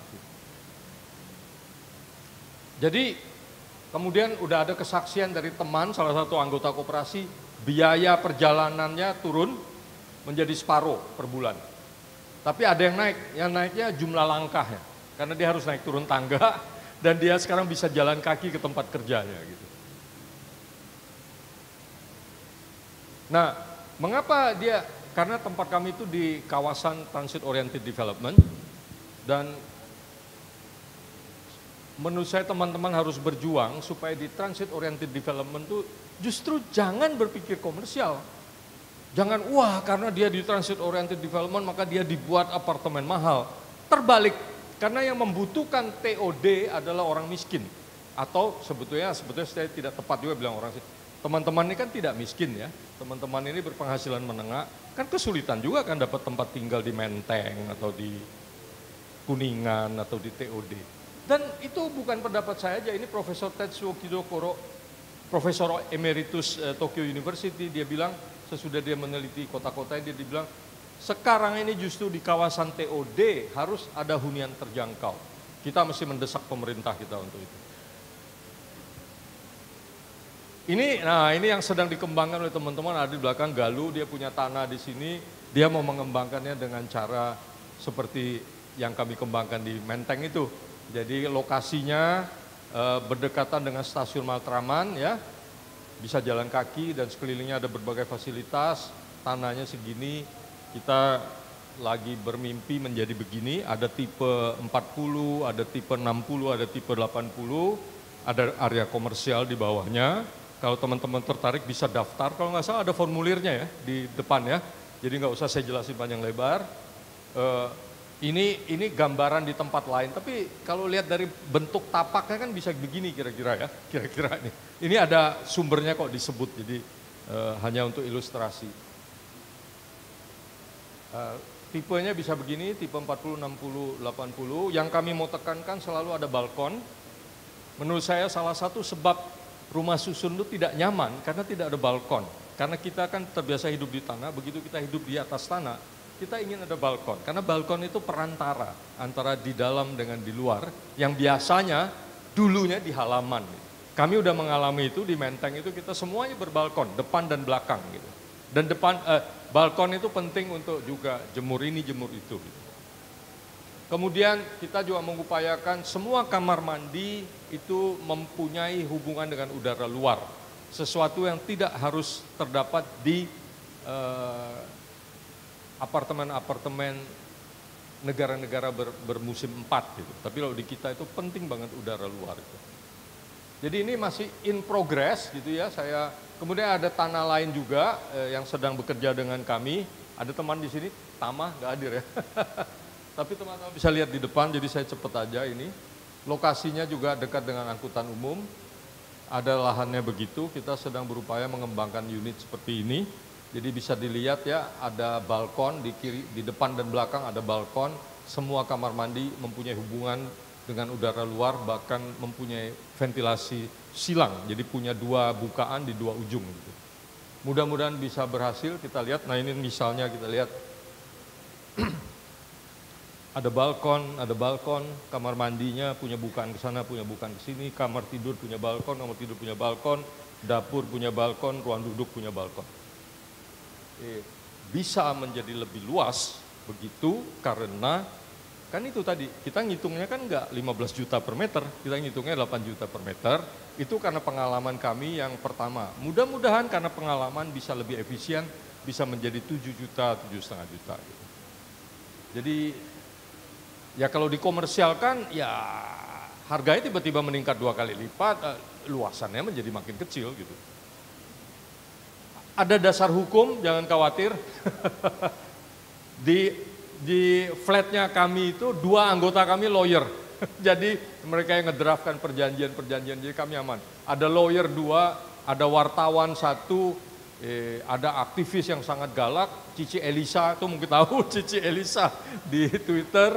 Jadi kemudian udah ada kesaksian dari teman salah satu anggota koperasi, biaya perjalanannya turun menjadi separuh per bulan. Tapi ada yang naiknya jumlah langkahnya, karena dia harus naik turun tangga dan dia sekarang bisa jalan kaki ke tempat kerjanya gitu. Nah, mengapa dia? Karena tempat kami itu di kawasan transit oriented development dan menurut saya teman-teman harus berjuang supaya di transit oriented development itu justru jangan berpikir komersial. Jangan wah karena dia di transit oriented development maka dia dibuat apartemen mahal. Terbalik, karena yang membutuhkan TOD adalah orang miskin. Atau sebetulnya saya tidak tepat juga bilang orang miskin. Teman-teman ini kan tidak miskin ya, teman-teman ini berpenghasilan menengah, kan kesulitan juga kan dapat tempat tinggal di Menteng atau di Kuningan atau di TOD. Dan itu bukan pendapat saya aja, ini Profesor Tetsuo Kidokoro, Profesor Emeritus Tokyo University, dia bilang sesudah dia meneliti kota-kota dia bilang sekarang ini justru di kawasan TOD harus ada hunian terjangkau. Kita mesti mendesak pemerintah kita untuk itu. Ini yang sedang dikembangkan oleh teman-teman, ada di belakang Galuh, dia punya tanah di sini, dia mau mengembangkannya dengan cara seperti yang kami kembangkan di Menteng itu. Jadi lokasinya berdekatan dengan stasiun Matraman ya, bisa jalan kaki dan sekelilingnya ada berbagai fasilitas, tanahnya segini, kita lagi bermimpi menjadi begini, ada tipe 40, ada tipe 60, ada tipe 80, ada area komersial di bawahnya. Kalau teman-teman tertarik bisa daftar, kalau nggak salah ada formulirnya ya di depan ya. Jadi nggak usah saya jelasin panjang lebar. Ini gambaran di tempat lain, tapi kalau lihat dari bentuk tapaknya kan bisa begini kira-kira ya. Kira-kira ini. Ini ada sumbernya kok disebut, jadi hanya untuk ilustrasi. Tipenya bisa begini, tipe 40, 60, 80. Yang kami mau tekankan selalu ada balkon. Menurut saya salah satu sebab rumah susun itu tidak nyaman karena tidak ada balkon. Karena kita kan terbiasa hidup di tanah, begitu kita hidup di atas tanah, kita ingin ada balkon. Karena balkon itu perantara antara di dalam dengan di luar, yang biasanya dulunya di halaman. Kami udah mengalami itu di Menteng itu kita semuanya berbalkon, depan dan belakang gitu. Dan balkon itu penting untuk juga jemur ini, jemur itu. Gitu. Kemudian kita juga mengupayakan semua kamar mandi itu mempunyai hubungan dengan udara luar. Sesuatu yang tidak harus terdapat di apartemen-apartemen negara-negara bermusim 4 gitu. Tapi kalau di kita itu penting banget udara luar itu. Jadi ini masih in progress gitu ya. Kemudian ada tanah lain juga yang sedang bekerja dengan kami. Ada teman di sini, Tama nggak hadir ya. Tapi teman-teman bisa lihat di depan, jadi saya cepat aja ini. Lokasinya juga dekat dengan angkutan umum. Ada lahannya begitu, kita sedang berupaya mengembangkan unit seperti ini. Jadi bisa dilihat ya, ada balkon di kiri, di depan dan belakang ada balkon. Semua kamar mandi mempunyai hubungan dengan udara luar, bahkan mempunyai ventilasi silang. Jadi punya 2 bukaan di 2 ujung. Gitu. Mudah-mudahan bisa berhasil, kita lihat. Nah ini misalnya kita lihat. Ada balkon, kamar mandinya punya bukaan ke sana, punya bukaan ke sini, kamar tidur punya balkon, dapur punya balkon, ruang duduk punya balkon. Bisa menjadi lebih luas begitu karena kan itu tadi, kita ngitungnya kan enggak 15 juta per meter, kita ngitungnya 8 juta per meter, itu karena pengalaman kami yang pertama. Mudah-mudahan karena pengalaman bisa lebih efisien, bisa menjadi 7 juta, 7,5 juta. Gitu. Jadi ya kalau dikomersialkan ya harganya tiba-tiba meningkat 2 kali lipat, luasannya menjadi makin kecil gitu. Ada dasar hukum, jangan khawatir. Di flatnya kami itu 2 anggota kami lawyer. Jadi mereka yang ngedraftkan perjanjian-perjanjian, jadi kami aman. Ada lawyer 2, ada wartawan 1, ada aktivis yang sangat galak, Cici Elisa, itu mungkin tahu Cici Elisa di Twitter.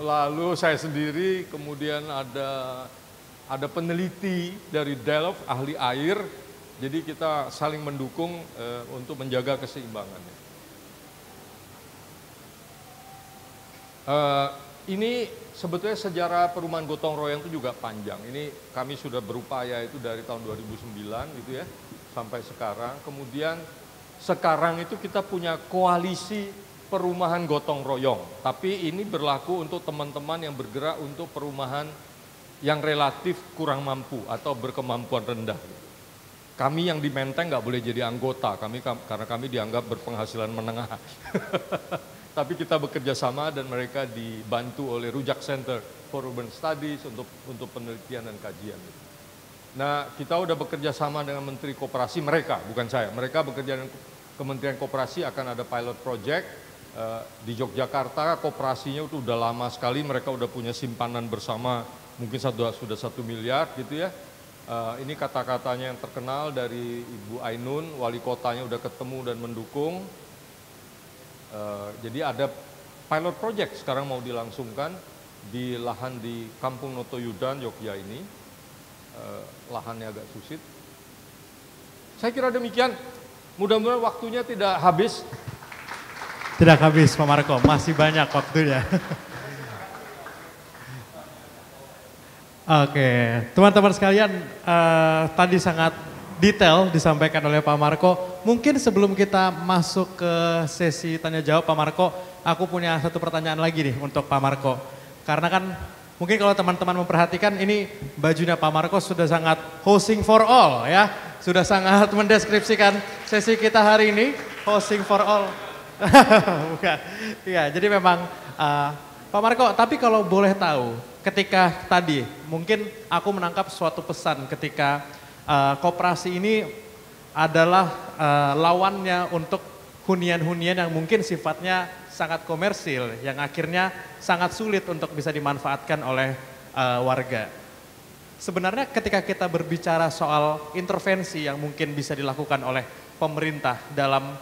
Lalu saya sendiri, kemudian ada peneliti dari Delft, ahli air. Jadi kita saling mendukung untuk menjaga keseimbangannya. Ini sebetulnya sejarah perumahan gotong royong itu juga panjang. Ini kami sudah berupaya itu dari tahun 2009 gitu ya, sampai sekarang. Kemudian sekarang itu kita punya koalisi perumahan gotong royong. Tapi ini berlaku untuk teman-teman yang bergerak untuk perumahan yang relatif kurang mampu atau berkemampuan rendah. Kami yang di Menteng nggak boleh jadi anggota, karena kami dianggap berpenghasilan menengah. Tapi kita bekerja sama dan mereka dibantu oleh Rujak Center for Urban Studies untuk penelitian dan kajian. Nah, kita udah bekerja sama dengan Menteri Koperasi, mereka, bukan saya. Mereka bekerja dengan Kementerian Koperasi, akan ada pilot project di Yogyakarta. Koperasinya itu udah lama sekali, mereka udah punya simpanan bersama, mungkin sudah 1 miliar gitu ya. Ini kata-katanya yang terkenal dari Ibu Ainun, wali kotanya udah ketemu dan mendukung. Jadi ada pilot project sekarang mau dilangsungkan di lahan di Kampung Notoyudan, Yogyakarta ini. Lahannya agak susit. Saya kira demikian, mudah-mudahan waktunya tidak habis. Tidak habis Pak Marco, masih banyak waktunya. Oke, teman-teman sekalian, tadi sangat detail disampaikan oleh Pak Marco. Mungkin sebelum kita masuk ke sesi tanya jawab Pak Marco, aku punya satu pertanyaan lagi nih untuk Pak Marco. Karena kan mungkin kalau teman-teman memperhatikan ini bajunya Pak Marco sudah sangat hosting for all ya. Sudah sangat mendeskripsikan sesi kita hari ini, hosting for all. Bukan. Ya, jadi memang Pak Marco, tapi kalau boleh tahu ketika tadi mungkin aku menangkap suatu pesan ketika koperasi ini adalah lawannya untuk hunian-hunian yang mungkin sifatnya sangat komersil, yang akhirnya sangat sulit untuk bisa dimanfaatkan oleh warga. Sebenarnya ketika kita berbicara soal intervensi yang mungkin bisa dilakukan oleh pemerintah dalam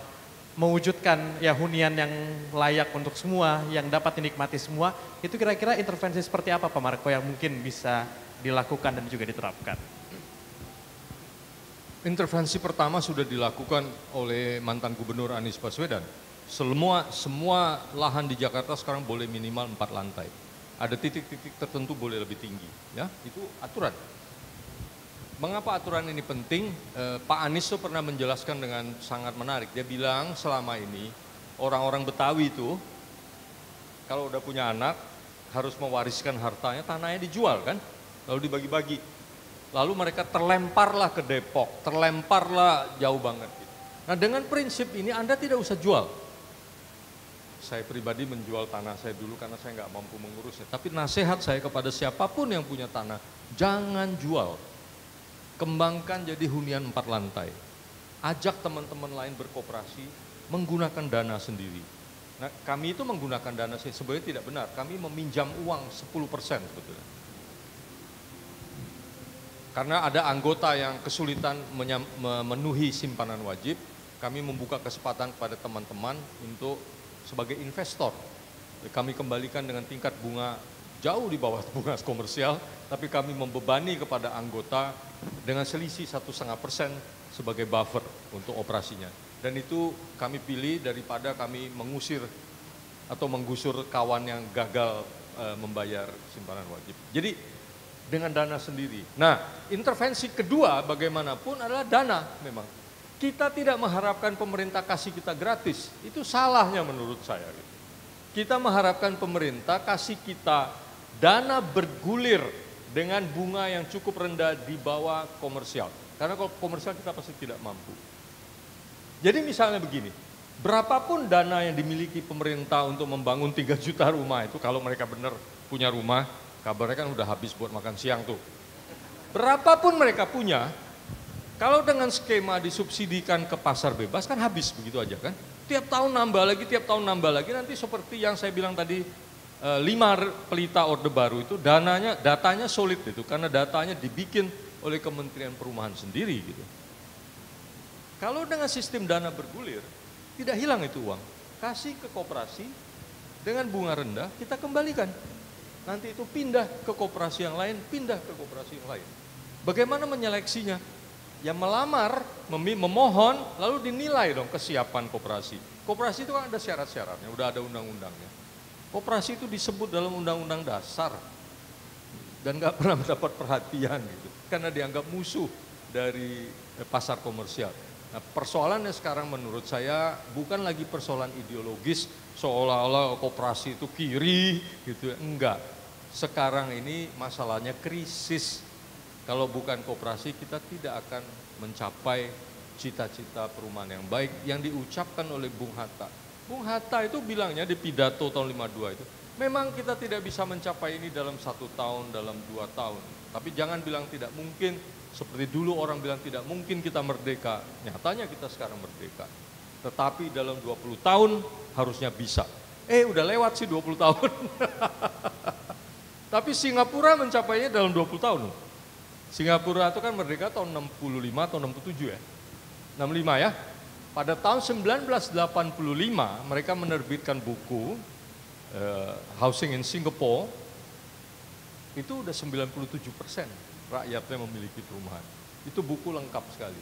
mewujudkan ya hunian yang layak untuk semua, yang dapat dinikmati semua, itu kira-kira intervensi seperti apa Pak Marco yang mungkin bisa dilakukan dan juga diterapkan? Intervensi pertama sudah dilakukan oleh mantan Gubernur Anies Baswedan. Semua lahan di Jakarta sekarang boleh minimal 4 lantai. Ada titik-titik tertentu boleh lebih tinggi, ya itu aturan. Mengapa aturan ini penting? Pak Anies tuh pernah menjelaskan dengan sangat menarik. Dia bilang selama ini orang-orang Betawi itu kalau udah punya anak harus mewariskan hartanya, tanahnya dijual kan, lalu dibagi-bagi. Lalu mereka terlemparlah ke Depok, terlemparlah jauh banget. Nah dengan prinsip ini Anda tidak usah jual. Saya pribadi menjual tanah saya dulu karena saya nggak mampu mengurusnya. Tapi nasihat saya kepada siapapun yang punya tanah, jangan jual. Kembangkan jadi hunian 4 lantai. Ajak teman-teman lain berkoperasi, menggunakan dana sendiri. Nah kami itu menggunakan dana sendiri, sebenarnya tidak benar. Kami meminjam uang 10% sebetulnya. Karena ada anggota yang kesulitan memenuhi simpanan wajib, kami membuka kesempatan kepada teman-teman untuk sebagai investor. Kami kembalikan dengan tingkat bunga jauh di bawah bunga komersial, tapi kami membebani kepada anggota dengan selisih 1,5% sebagai buffer untuk operasinya. Dan itu kami pilih daripada kami mengusir atau menggusur kawan yang gagal membayar simpanan wajib. Jadi dengan dana sendiri. Nah, intervensi kedua bagaimanapun adalah dana memang. Kita tidak mengharapkan pemerintah kasih kita gratis. Itu salahnya menurut saya. Kita mengharapkan pemerintah kasih kita dana bergulir dengan bunga yang cukup rendah di bawah komersial. Karena kalau komersial kita pasti tidak mampu. Jadi misalnya begini, berapapun dana yang dimiliki pemerintah untuk membangun 3 juta rumah itu, kalau mereka benar punya rumah, kabarnya kan udah habis buat makan siang tuh. Berapapun mereka punya, kalau dengan skema disubsidikan ke pasar bebas kan habis begitu aja kan. Tiap tahun nambah lagi, nanti seperti yang saya bilang tadi, 5 pelita Orde Baru itu datanya solid itu karena datanya dibikin oleh Kementerian Perumahan sendiri gitu. Kalau dengan sistem dana bergulir, tidak hilang itu uang. Kasih ke koperasi dengan bunga rendah, kita kembalikan. Nanti itu pindah ke koperasi yang lain, pindah ke koperasi yang lain. Bagaimana menyeleksinya? Yang melamar, memohon, lalu dinilai dong kesiapan koperasi. Koperasi itu kan ada syarat-syaratnya, udah ada undang-undangnya. Koperasi itu disebut dalam undang-undang dasar dan nggak pernah mendapat perhatian gitu, karena dianggap musuh dari pasar komersial. Nah, persoalannya sekarang menurut saya bukan lagi persoalan ideologis seolah-olah koperasi itu kiri gitu, enggak. Sekarang ini masalahnya krisis. Kalau bukan koperasi kita tidak akan mencapai cita-cita perumahan yang baik yang diucapkan oleh Bung Hatta. Bung Hatta itu bilangnya di pidato tahun 52 itu, memang kita tidak bisa mencapai ini dalam 1 tahun, dalam 2 tahun. Tapi jangan bilang tidak mungkin, seperti dulu orang bilang tidak mungkin kita merdeka. Nyatanya kita sekarang merdeka. Tetapi dalam 20 tahun harusnya bisa. Udah lewat sih 20 tahun. Tapi Singapura mencapainya dalam 20 tahun. Singapura itu kan merdeka tahun 65 atau 67 ya. 65 ya. Pada tahun 1985 mereka menerbitkan buku Housing in Singapore, itu udah 97% rakyatnya memiliki perumahan. Itu buku lengkap sekali.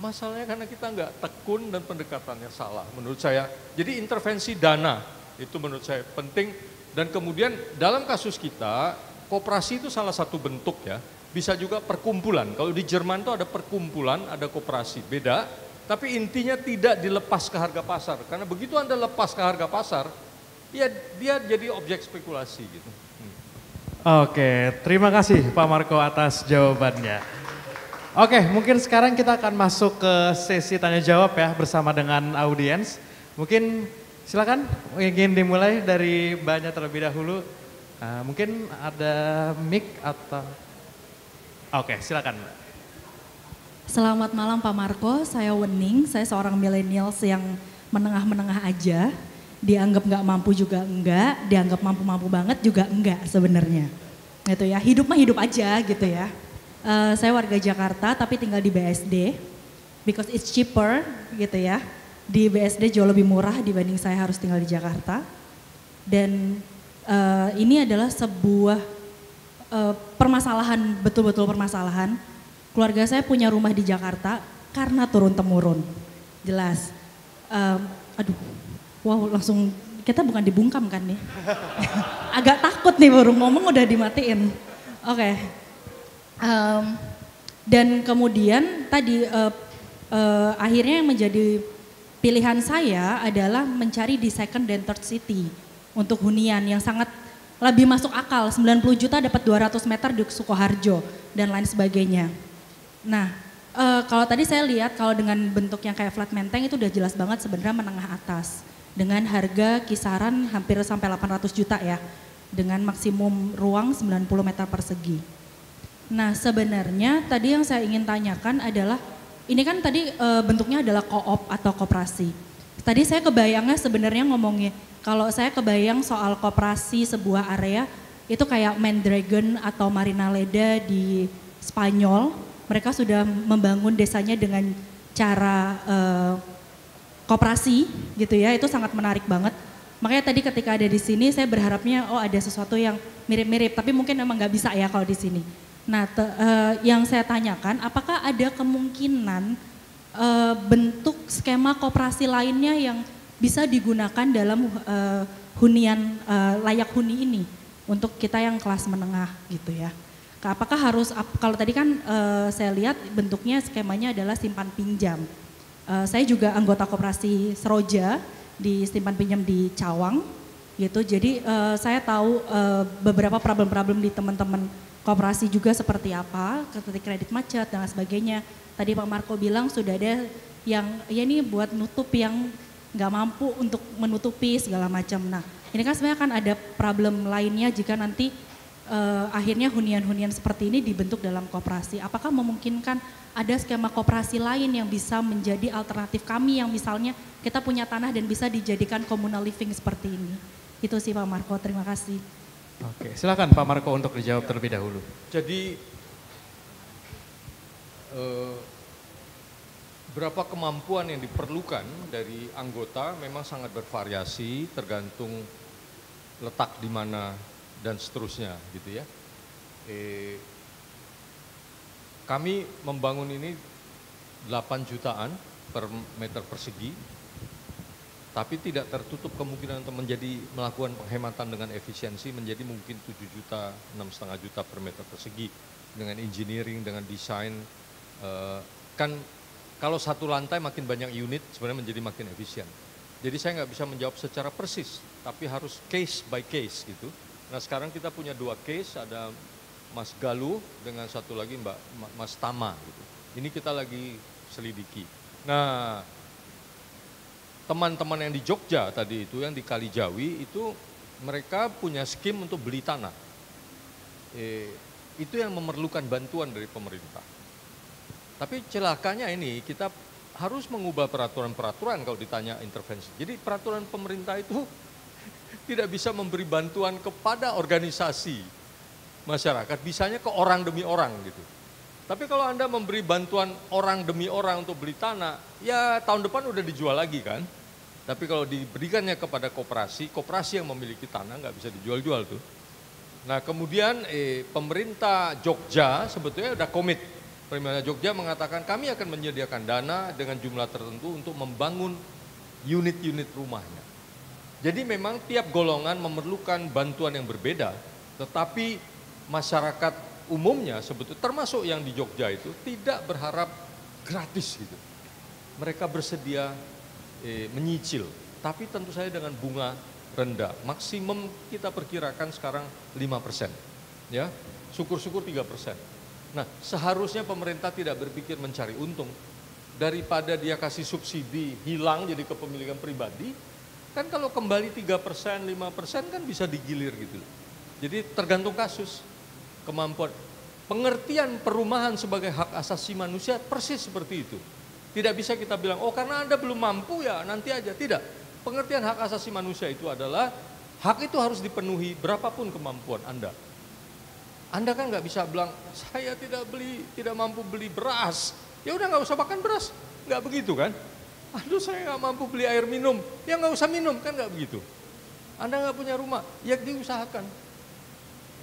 Masalahnya karena kita nggak tekun dan pendekatannya salah menurut saya. Jadi intervensi dana itu menurut saya penting, dan kemudian dalam kasus kita koperasi itu salah satu bentuk ya. Bisa juga perkumpulan. Kalau di Jerman itu ada perkumpulan, ada koperasi, beda. Tapi intinya tidak dilepas ke harga pasar. Karena begitu Anda lepas ke harga pasar, ya dia jadi objek spekulasi gitu. Oke, terima kasih Pak Marco atas jawabannya. Oke, mungkin sekarang kita akan masuk ke sesi tanya jawab ya bersama dengan audiens. Mungkin silakan ingin dimulai dari Mbaknya terlebih dahulu. Mungkin ada mic atau... Oke, silakan. Selamat malam Pak Marco, saya Wening, saya seorang millennials yang menengah-menengah aja. Dianggap nggak mampu juga enggak, dianggap mampu-mampu banget juga enggak sebenarnya. Gitu ya, hidup mah hidup aja gitu ya. Saya warga Jakarta tapi tinggal di BSD, because it's cheaper gitu ya. Di BSD jauh lebih murah dibanding saya harus tinggal di Jakarta. Dan ini adalah sebuah permasalahan, betul-betul permasalahan. Keluarga saya punya rumah di Jakarta karena turun-temurun, jelas. Wow langsung, kita bukan dibungkam kan nih. Agak takut nih baru ngomong udah dimatiin. Oke. Dan kemudian tadi akhirnya yang menjadi pilihan saya adalah mencari di second dan third city untuk hunian yang sangat lebih masuk akal, 90 juta dapat 200 meter di Sukoharjo dan lain sebagainya. Nah, kalau tadi saya lihat kalau dengan bentuk yang kayak flat menteng itu udah jelas banget sebenarnya menengah atas. Dengan harga kisaran hampir sampai 800 juta ya, dengan maksimum ruang 90 meter persegi. Nah sebenarnya tadi yang saya ingin tanyakan adalah, ini kan tadi bentuknya adalah co-op atau koperasi. Tadi saya kebayangnya sebenarnya ngomongnya, kalau saya kebayang soal koperasi sebuah area, itu kayak Mandragon atau Marina Leda di Spanyol, mereka sudah membangun desanya dengan cara koperasi gitu ya, itu sangat menarik banget. Makanya tadi ketika ada di sini saya berharapnya ada sesuatu yang mirip-mirip, tapi mungkin memang nggak bisa ya kalau di sini. Nah yang saya tanyakan, apakah ada kemungkinan bentuk skema koperasi lainnya yang bisa digunakan dalam hunian layak huni ini untuk kita yang kelas menengah gitu ya. Apakah harus, kalau tadi kan saya lihat bentuknya skemanya adalah simpan pinjam. Saya juga anggota koperasi Seroja di simpan pinjam di Cawang gitu. Jadi saya tahu beberapa problem-problem di teman-teman koperasi juga seperti apa, ketika kredit macet dan sebagainya. Tadi Pak Marco bilang sudah ada yang ya ini buat nutup yang nggak mampu untuk menutupi segala macam. Nah ini kan sebenarnya kan ada problem lainnya jika nanti akhirnya hunian-hunian seperti ini dibentuk dalam koperasi. Apakah memungkinkan ada skema koperasi lain yang bisa menjadi alternatif kami yang misalnya kita punya tanah dan bisa dijadikan communal living seperti ini? Itu sih Pak Marco, terima kasih. Oke, silakan Pak Marco untuk dijawab terlebih dahulu. Jadi berapa kemampuan yang diperlukan dari anggota memang sangat bervariasi tergantung letak di mana dan seterusnya gitu ya. Kami membangun ini 8 jutaan per meter persegi, tapi tidak tertutup kemungkinan untuk melakukan penghematan dengan efisiensi menjadi mungkin 7 juta, 6,5 juta per meter persegi dengan engineering, dengan desain. Kan kalau satu lantai makin banyak unit sebenarnya menjadi makin efisien. Jadi saya nggak bisa menjawab secara persis, tapi harus case by case gitu. Nah sekarang kita punya 2 case, ada Mas Galuh dengan satu lagi Mas Tama gitu. Ini kita lagi selidiki. Nah teman-teman yang di Jogja tadi itu, yang di Kalijawi itu mereka punya skim untuk beli tanah. Itu yang memerlukan bantuan dari pemerintah. Tapi celakanya ini kita harus mengubah peraturan-peraturan kalau ditanya intervensi. Jadi peraturan pemerintah itu tidak bisa memberi bantuan kepada organisasi masyarakat, bisanya ke orang demi orang gitu. Tapi kalau Anda memberi bantuan orang demi orang untuk beli tanah, ya tahun depan udah dijual lagi kan. Tapi kalau diberikannya kepada koperasi, koperasi yang memiliki tanah nggak bisa dijual-jual tuh. Nah kemudian pemerintah Jogja sebetulnya udah komit. Pemerintah Jogja mengatakan kami akan menyediakan dana dengan jumlah tertentu untuk membangun unit-unit rumahnya. Jadi memang tiap golongan memerlukan bantuan yang berbeda, tetapi masyarakat umumnya sebetulnya termasuk yang di Jogja itu tidak berharap gratis gitu. Mereka bersedia menyicil, tapi tentu saja dengan bunga rendah. Maksimum kita perkirakan sekarang 5%. Ya, syukur-syukur 3%. Nah, seharusnya pemerintah tidak berpikir mencari untung. Daripada dia kasih subsidi hilang jadi kepemilikan pribadi, kan kalau kembali 3%, 5% kan bisa digilir gitu. Jadi tergantung kasus, kemampuan. Pengertian perumahan sebagai hak asasi manusia persis seperti itu. Tidak bisa kita bilang, oh karena Anda belum mampu ya nanti aja. Tidak, pengertian hak asasi manusia itu adalah hak itu harus dipenuhi berapapun kemampuan Anda. Anda kan nggak bisa bilang, saya tidak mampu beli beras, ya udah nggak usah makan beras, nggak begitu kan? Aduh saya nggak mampu beli air minum, ya nggak usah minum, kan nggak begitu. Anda nggak punya rumah, ya diusahakan.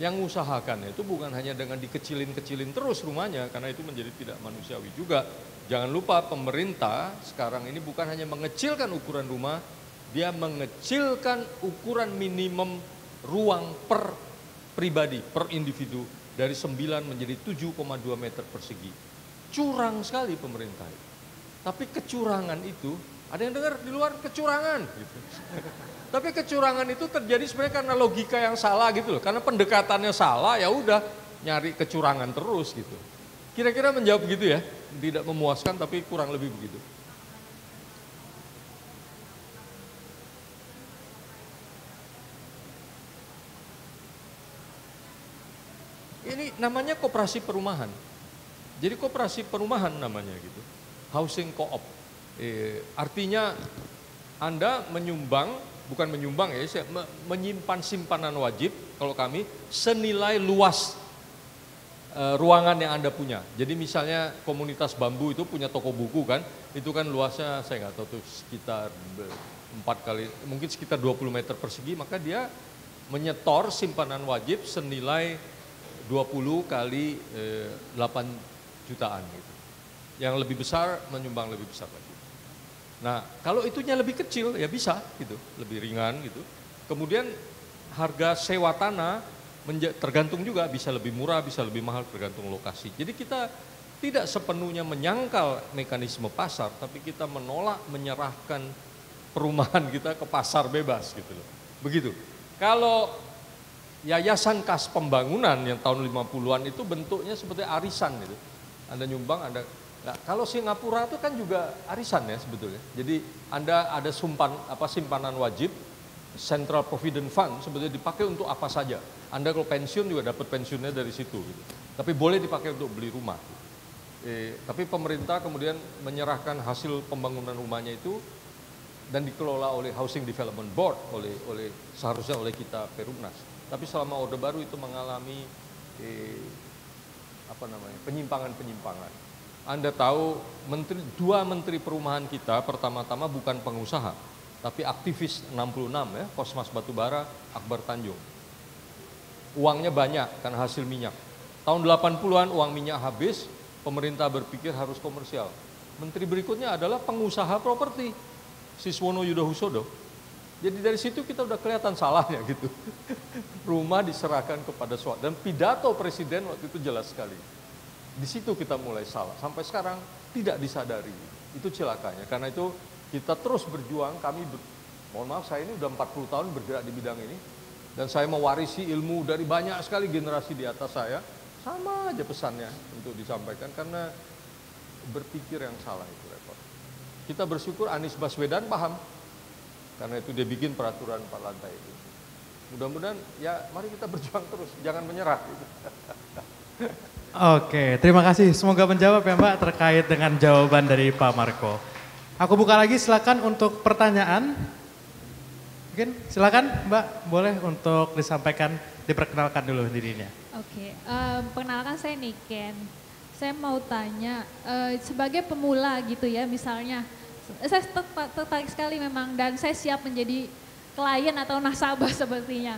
Yang usahakan itu bukan hanya dengan dikecilin-kecilin terus rumahnya, karena itu menjadi tidak manusiawi juga. Jangan lupa pemerintah sekarang ini bukan hanya mengecilkan ukuran rumah, dia mengecilkan ukuran minimum ruang per pribadi, per individu dari 9 menjadi 7,2 meter persegi. Curang sekali pemerintah. Tapi kecurangan itu, ada yang dengar di luar kecurangan gitu. Tapi kecurangan itu terjadi sebenarnya karena logika yang salah gitu loh. Karena pendekatannya salah, ya udah nyari kecurangan terus gitu. Kira-kira menjawab begitu ya, tidak memuaskan tapi kurang lebih begitu. Ini namanya koperasi perumahan. Jadi koperasi perumahan namanya gitu. Housing co-op. Artinya Anda menyumbang, bukan menyumbang ya, menyimpan simpanan wajib kalau kami senilai luas ruangan yang Anda punya. Jadi misalnya komunitas bambu itu punya toko buku kan, itu kan luasnya saya nggak tahu tuh sekitar 4 kali, mungkin sekitar 20 meter persegi, maka dia menyetor simpanan wajib senilai 20 kali 8 jutaan gitu. Yang lebih besar menyumbang lebih besar lagi. Nah kalau itunya lebih kecil ya bisa gitu, lebih ringan gitu. Kemudian harga sewa tanah tergantung juga, bisa lebih murah, bisa lebih mahal tergantung lokasi. Jadi kita tidak sepenuhnya menyangkal mekanisme pasar, tapi kita menolak menyerahkan perumahan kita ke pasar bebas gitu loh. Begitu. Kalau Yayasan Kas Pembangunan yang tahun 50-an itu bentuknya seperti arisan gitu. Anda nyumbang, Anda. Nah, kalau Singapura itu kan juga arisan ya sebetulnya. Jadi Anda ada simpanan wajib, Central Provident Fund sebetulnya dipakai untuk apa saja. Anda kalau pensiun juga dapat pensiunnya dari situ gitu. Tapi boleh dipakai untuk beli rumah. Tapi pemerintah kemudian menyerahkan hasil pembangunan rumahnya itu dan dikelola oleh Housing Development Board, seharusnya oleh kita Perumnas. Tapi selama Orde Baru itu mengalami penyimpangan-penyimpangan. Anda tahu dua menteri perumahan kita pertama-tama bukan pengusaha, tapi aktivis 66 ya, Kosmas Batubara, Akbar Tanjung. Uangnya banyak karena hasil minyak. Tahun 80-an uang minyak habis, pemerintah berpikir harus komersial. Menteri berikutnya adalah pengusaha properti, Siswono Yudohusodo. Jadi dari situ kita udah kelihatan salahnya gitu. Rumah diserahkan kepada swasta. Dan pidato presiden waktu itu jelas sekali. Di situ kita mulai salah. Sampai sekarang tidak disadari. Itu celakanya. Karena itu kita terus berjuang. Mohon maaf, saya ini udah 40 tahun bergerak di bidang ini. Dan saya mewarisi ilmu dari banyak sekali generasi di atas saya. Sama aja pesannya untuk disampaikan. Karena berpikir yang salah itu repot. Kita bersyukur Anies Baswedan paham. Karena itu dia bikin peraturan 4 lantai itu. Mudah-mudahan ya mari kita berjuang terus, jangan menyerah. Oke, terima kasih. Semoga menjawab ya Mbak terkait dengan jawaban dari Pak Marco. Aku buka lagi, silakan untuk pertanyaan. Mungkin silakan Mbak, boleh untuk disampaikan, diperkenalkan dulu dirinya. Oke, perkenalkan saya Niken. Saya mau tanya, sebagai pemula gitu ya misalnya, saya tertarik sekali memang dan saya siap menjadi klien atau nasabah sepertinya.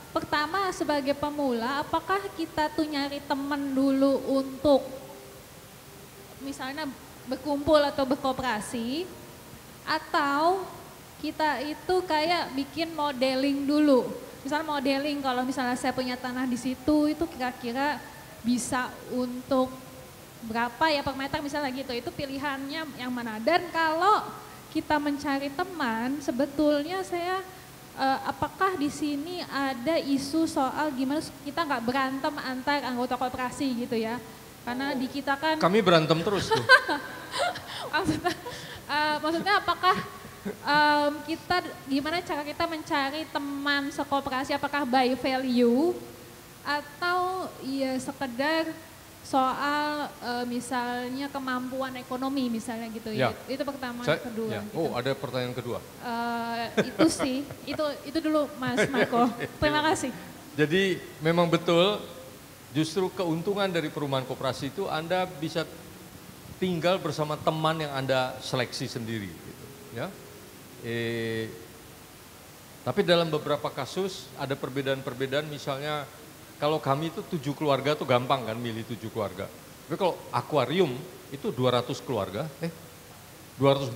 Pertama sebagai pemula, apakah kita tuh nyari teman dulu untuk misalnya berkumpul atau berkooperasi, atau kita itu kayak bikin modeling dulu. Misalnya modeling kalau misalnya saya punya tanah di situ, itu kira-kira bisa untuk berapa ya per meter misalnya gitu, itu pilihannya yang mana. Dan kalau kita mencari teman, sebetulnya saya apakah di sini ada isu soal gimana kita nggak berantem antar anggota koperasi gitu ya, karena di kita kan kami berantem terus tuh. maksudnya apakah kita gimana cara kita mencari teman sekoperasi, apakah by value atau ya sekedar soal misalnya kemampuan ekonomi misalnya gitu ya. Itu pertama. Kedua. Ya. Gitu. Oh, ada pertanyaan kedua. Itu sih, itu dulu Mas Marco. Terima kasih. Jadi memang betul, justru keuntungan dari perumahan koperasi itu Anda bisa tinggal bersama teman yang Anda seleksi sendiri. Gitu, ya. Tapi dalam beberapa kasus ada perbedaan-perbedaan, misalnya kalau kami itu 7 keluarga tuh gampang kan milih 7 keluarga. Tapi kalau akuarium itu 200 keluarga, 240,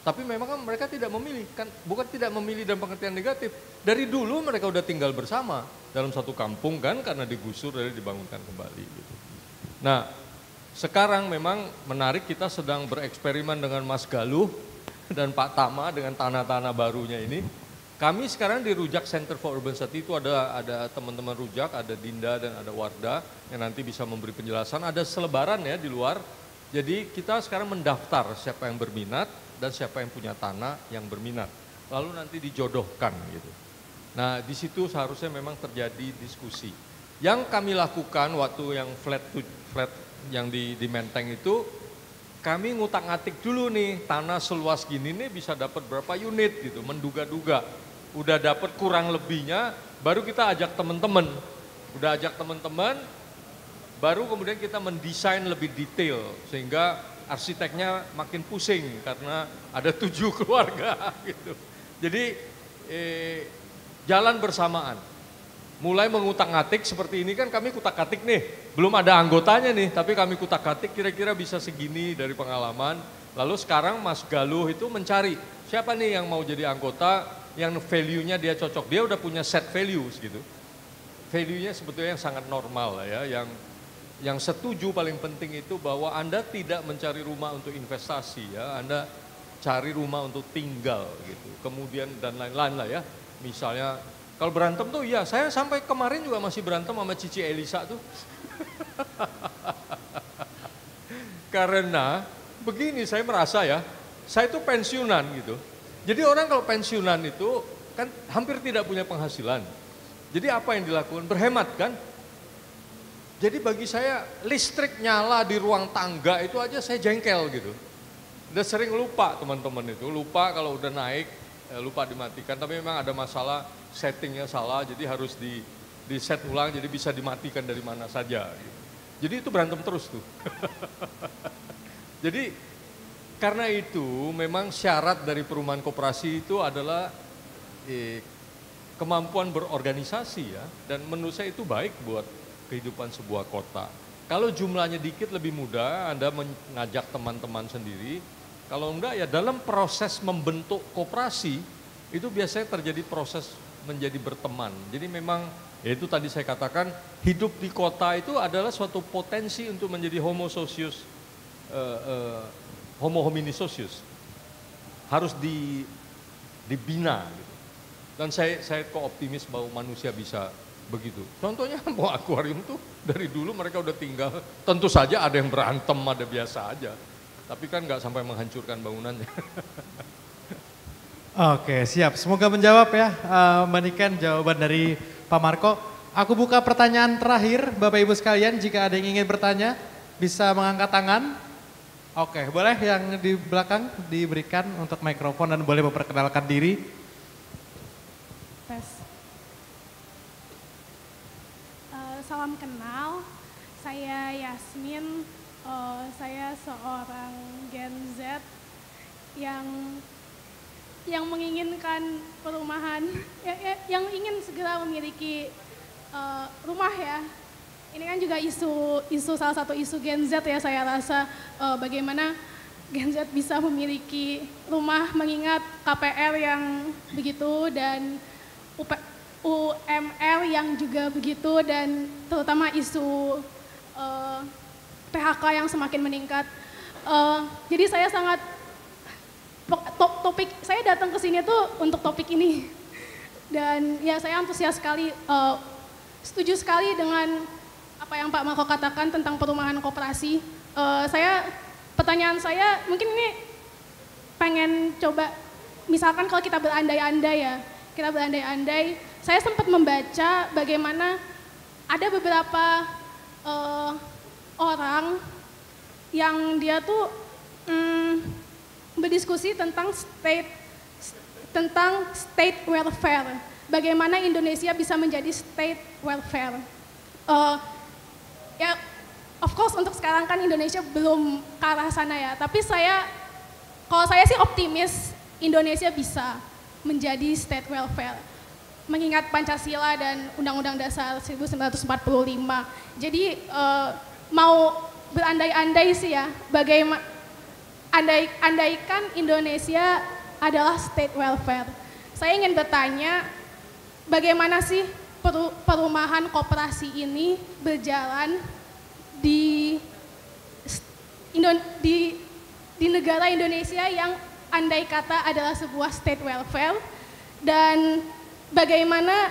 tapi memang kan mereka tidak memilih, kan bukan tidak memilih dalam pengertian negatif. Dari dulu mereka udah tinggal bersama dalam satu kampung kan, karena digusur dan dibangunkan kembali gitu. Nah, sekarang memang menarik, kita sedang bereksperimen dengan Mas Galuh dan Pak Tama dengan tanah-tanah barunya ini. Kami sekarang di Rujak Center for Urban Study itu ada teman-teman Rujak, ada Dinda dan ada Wardah yang nanti bisa memberi penjelasan. Ada selebaran ya di luar. Jadi kita sekarang mendaftar siapa yang berminat dan siapa yang punya tanah yang berminat. Lalu nanti dijodohkan gitu. Nah di situ seharusnya memang terjadi diskusi. Yang kami lakukan waktu yang flat yang di Menteng itu, kami ngutak-ngatik dulu nih, tanah seluas gini nih bisa dapat berapa unit gitu, menduga-duga. Udah dapat kurang lebihnya, baru kita ajak teman-teman. Udah ajak teman-teman, baru kemudian kita mendesain lebih detail, sehingga arsiteknya makin pusing karena ada 7 keluarga gitu. Jadi jalan bersamaan. Mulai mengutak-ngatik seperti ini kan, kami kutak-katik nih, belum ada anggotanya nih, tapi kami kutak-katik kira-kira bisa segini dari pengalaman. Lalu sekarang Mas Galuh itu mencari siapa nih yang mau jadi anggota, yang value-nya dia cocok, dia udah punya set values gitu. Value-nya sebetulnya yang sangat normal ya, yang setuju paling penting itu bahwa Anda tidak mencari rumah untuk investasi ya, Anda cari rumah untuk tinggal gitu. Kemudian dan lain-lain lah ya, misalnya kalau berantem tuh ya, saya sampai kemarin juga masih berantem sama Cici Elisa tuh. Karena begini, saya merasa ya, saya itu pensiunan gitu. Jadi orang kalau pensiunan itu kan hampir tidak punya penghasilan. Jadi apa yang dilakukan? Berhemat kan? Jadi bagi saya listrik nyala di ruang tangga itu aja saya jengkel gitu. Udah sering lupa teman-teman itu, lupa kalau udah naik, lupa dimatikan. Tapi memang ada masalah settingnya salah, jadi harus di set ulang, jadi bisa dimatikan dari mana saja. Jadi itu berantem terus tuh. Jadi karena itu memang syarat dari perumahan koperasi itu adalah kemampuan berorganisasi ya. Dan menurut saya itu baik buat kehidupan sebuah kota. Kalau jumlahnya dikit lebih mudah, Anda mengajak teman-teman sendiri. Kalau enggak ya dalam proses membentuk koperasi, itu biasanya terjadi proses menjadi berteman. Jadi memang ya itu tadi saya katakan hidup di kota itu adalah suatu potensi untuk menjadi homo socius, homo homini socius. Harus dibina gitu. Dan saya kok optimis bahwa manusia bisa begitu. Contohnya mau akuarium tuh dari dulu mereka udah tinggal, tentu saja ada yang berantem, ada biasa aja. Tapi kan nggak sampai menghancurkan bangunannya. Oke, siap. Semoga menjawab ya, Mbak Niken, jawaban dari Pak Marco. Aku buka pertanyaan terakhir, Bapak Ibu sekalian, jika ada yang ingin bertanya, bisa mengangkat tangan. Oke, boleh yang di belakang diberikan untuk mikrofon dan boleh memperkenalkan diri. Tes. Salam kenal, saya Yasmin, saya seorang Gen Z yang menginginkan perumahan, yang ingin segera memiliki rumah ya. Ini kan juga isu salah satu isu Gen Z ya, saya rasa bagaimana Gen Z bisa memiliki rumah mengingat KPR yang begitu dan UMR yang juga begitu, dan terutama isu PHK yang semakin meningkat. Jadi saya sangat topik saya datang ke sini tuh untuk topik ini, dan ya saya antusias sekali, setuju sekali dengan apa yang Pak Marco katakan tentang perumahan koperasi. Pertanyaan saya mungkin ini pengen coba, misalkan kalau kita berandai-andai, saya sempat membaca bagaimana ada beberapa orang yang dia tuh berdiskusi tentang state welfare. Bagaimana Indonesia bisa menjadi state welfare. Ya, of course untuk sekarang kan Indonesia belum ke arah sana ya. Tapi kalau saya sih optimis Indonesia bisa menjadi state welfare. Mengingat Pancasila dan Undang-Undang Dasar 1945. Jadi mau berandai-andai sih ya, bagaimana andaikan Indonesia adalah state welfare. Saya ingin bertanya, bagaimana sih perumahan koperasi ini berjalan di negara Indonesia yang andai kata adalah sebuah state welfare, dan bagaimana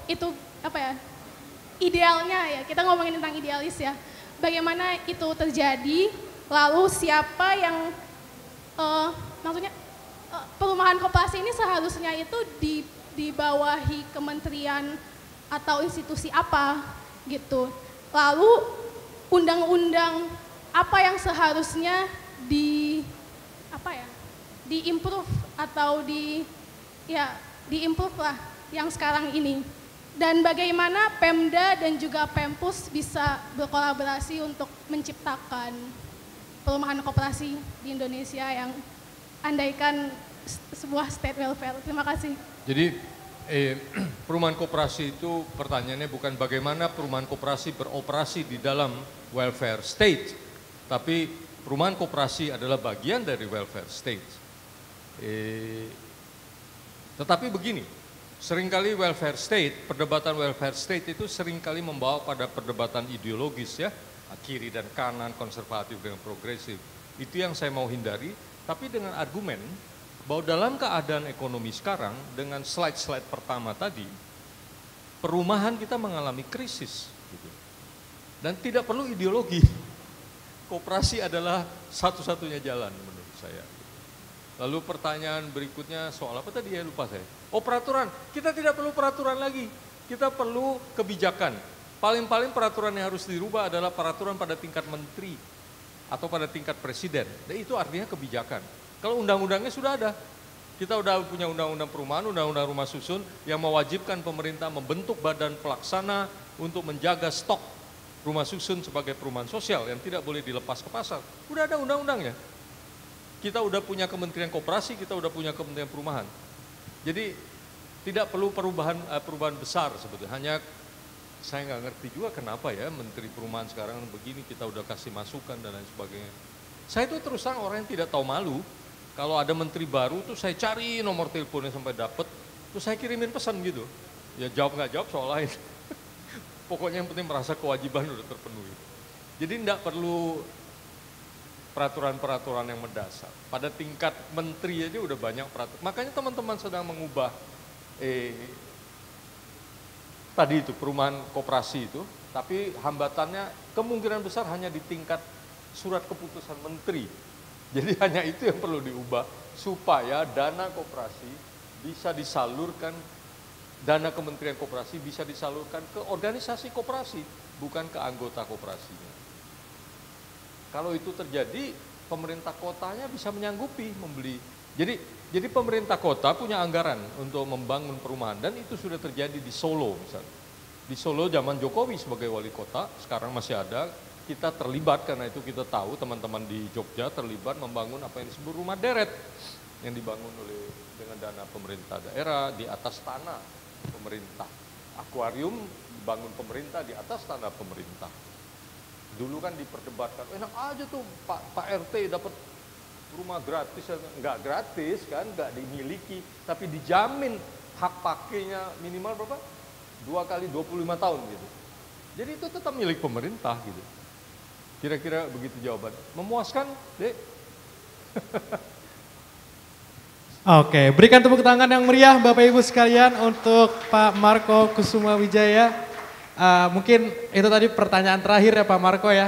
itu apa ya, idealnya ya, kita ngomongin tentang idealis ya, bagaimana itu terjadi, lalu siapa yang maksudnya perumahan koperasi ini seharusnya itu dibawahi kementerian atau institusi apa gitu, lalu undang-undang apa yang seharusnya di-improve atau di-improve lah yang sekarang ini. Dan bagaimana Pemda dan juga Pempus bisa berkolaborasi untuk menciptakan perumahan koperasi di Indonesia yang andaikan sebuah state welfare. Terima kasih. Jadi perumahan koperasi itu pertanyaannya bukan bagaimana perumahan koperasi beroperasi di dalam welfare state, tapi perumahan koperasi adalah bagian dari welfare state. Tetapi begini, seringkali welfare state, perdebatan welfare state itu seringkali membawa pada perdebatan ideologis ya, kiri dan kanan, konservatif dengan progresif. Itu yang saya mau hindari, tapi dengan argumen bahwa dalam keadaan ekonomi sekarang, dengan slide-slide pertama tadi, perumahan kita mengalami krisis. Gitu. Dan tidak perlu ideologi, koperasi adalah satu-satunya jalan menurut saya. Lalu pertanyaan berikutnya soal apa tadi ya, lupa saya. Oh, peraturan, kita tidak perlu peraturan lagi, kita perlu kebijakan. Paling-paling peraturan yang harus dirubah adalah peraturan pada tingkat menteri. atau pada tingkat presiden. Dan itu artinya kebijakan. Kalau undang-undangnya sudah ada. Kita udah punya undang-undang perumahan, undang-undang rumah susun yang mewajibkan pemerintah membentuk badan pelaksana untuk menjaga stok rumah susun sebagai perumahan sosial yang tidak boleh dilepas ke pasar. Udah ada undang-undangnya. Kita udah punya Kementerian Koperasi, kita udah punya Kementerian Perumahan. Jadi tidak perlu perubahan besar sebetulnya. Hanya saya nggak ngerti juga kenapa ya Menteri Perumahan sekarang begini, kita udah kasih masukan dan lain sebagainya. Saya itu terus terang orang yang tidak tahu malu. Kalau ada menteri baru tuh saya cari nomor teleponnya sampai dapet, terus saya kirimin pesan gitu. Ya jawab nggak jawab soal lain. Pokoknya yang penting merasa kewajiban udah terpenuhi. Jadi tidak perlu peraturan-peraturan yang mendasar. Pada tingkat menteri aja udah banyak peraturan. Makanya teman-teman sedang mengubah tadi itu perumahan koperasi itu, tapi hambatannya kemungkinan besar hanya di tingkat surat keputusan menteri. Jadi hanya itu yang perlu diubah supaya dana koperasi bisa disalurkan, dana Kementerian Koperasi bisa disalurkan ke organisasi koperasi, bukan ke anggota koperasinya. Kalau itu terjadi, pemerintah kotanya bisa menyanggupi membeli. Jadi pemerintah kota punya anggaran untuk membangun perumahan dan itu sudah terjadi di Solo misalnya. Di Solo zaman Jokowi sebagai wali kota, sekarang masih ada. Kita terlibat karena itu kita tahu teman-teman di Jogja terlibat membangun apa yang disebut rumah deret yang dibangun dengan dana pemerintah daerah di atas tanah pemerintah. Akuarium dibangun pemerintah di atas tanah pemerintah. Dulu kan diperdebatkan, enak aja tuh Pak RT dapat rumah gratis, enggak gratis kan, enggak dimiliki, tapi dijamin hak pakainya minimal berapa? 2 kali 25 tahun gitu. Jadi itu tetap milik pemerintah gitu. Kira-kira begitu jawaban. Memuaskan, Dek? Oke, berikan tepuk tangan yang meriah Bapak Ibu sekalian untuk Pak Marco Kusuma Wijaya. Mungkin itu tadi pertanyaan terakhir ya Pak Marco ya,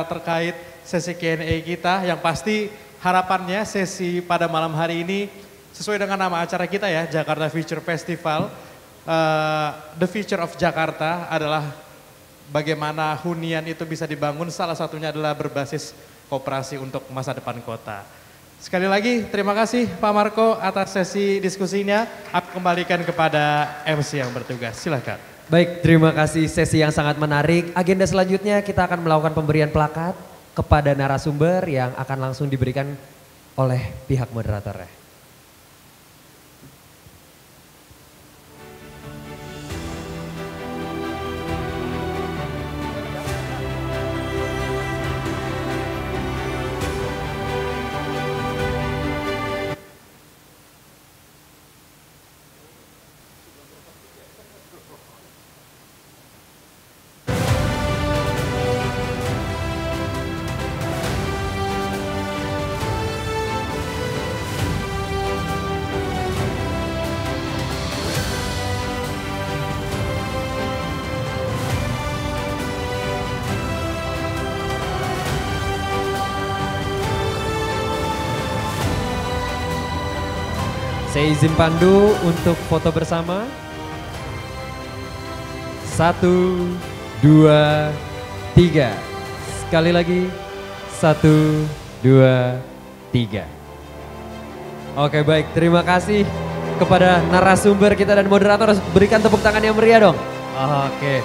terkait sesi Q&A kita. Yang pasti harapannya sesi pada malam hari ini sesuai dengan nama acara kita ya, Jakarta Future Festival. The Future of Jakarta adalah bagaimana hunian itu bisa dibangun, salah satunya adalah berbasis koperasi untuk masa depan kota. Sekali lagi terima kasih Pak Marco atas sesi diskusinya. Aku kembalikan kepada MC yang bertugas, silakan. Baik, terima kasih sesi yang sangat menarik. Agenda selanjutnya kita akan melakukan pemberian plakat kepada narasumber yang akan langsung diberikan oleh pihak moderatornya. Saya izin pandu untuk foto bersama. 1, 2, 3. Sekali lagi. 1, 2, 3. Oke baik, terima kasih kepada narasumber kita dan moderator. Berikan tepuk tangan yang meriah dong. Oke.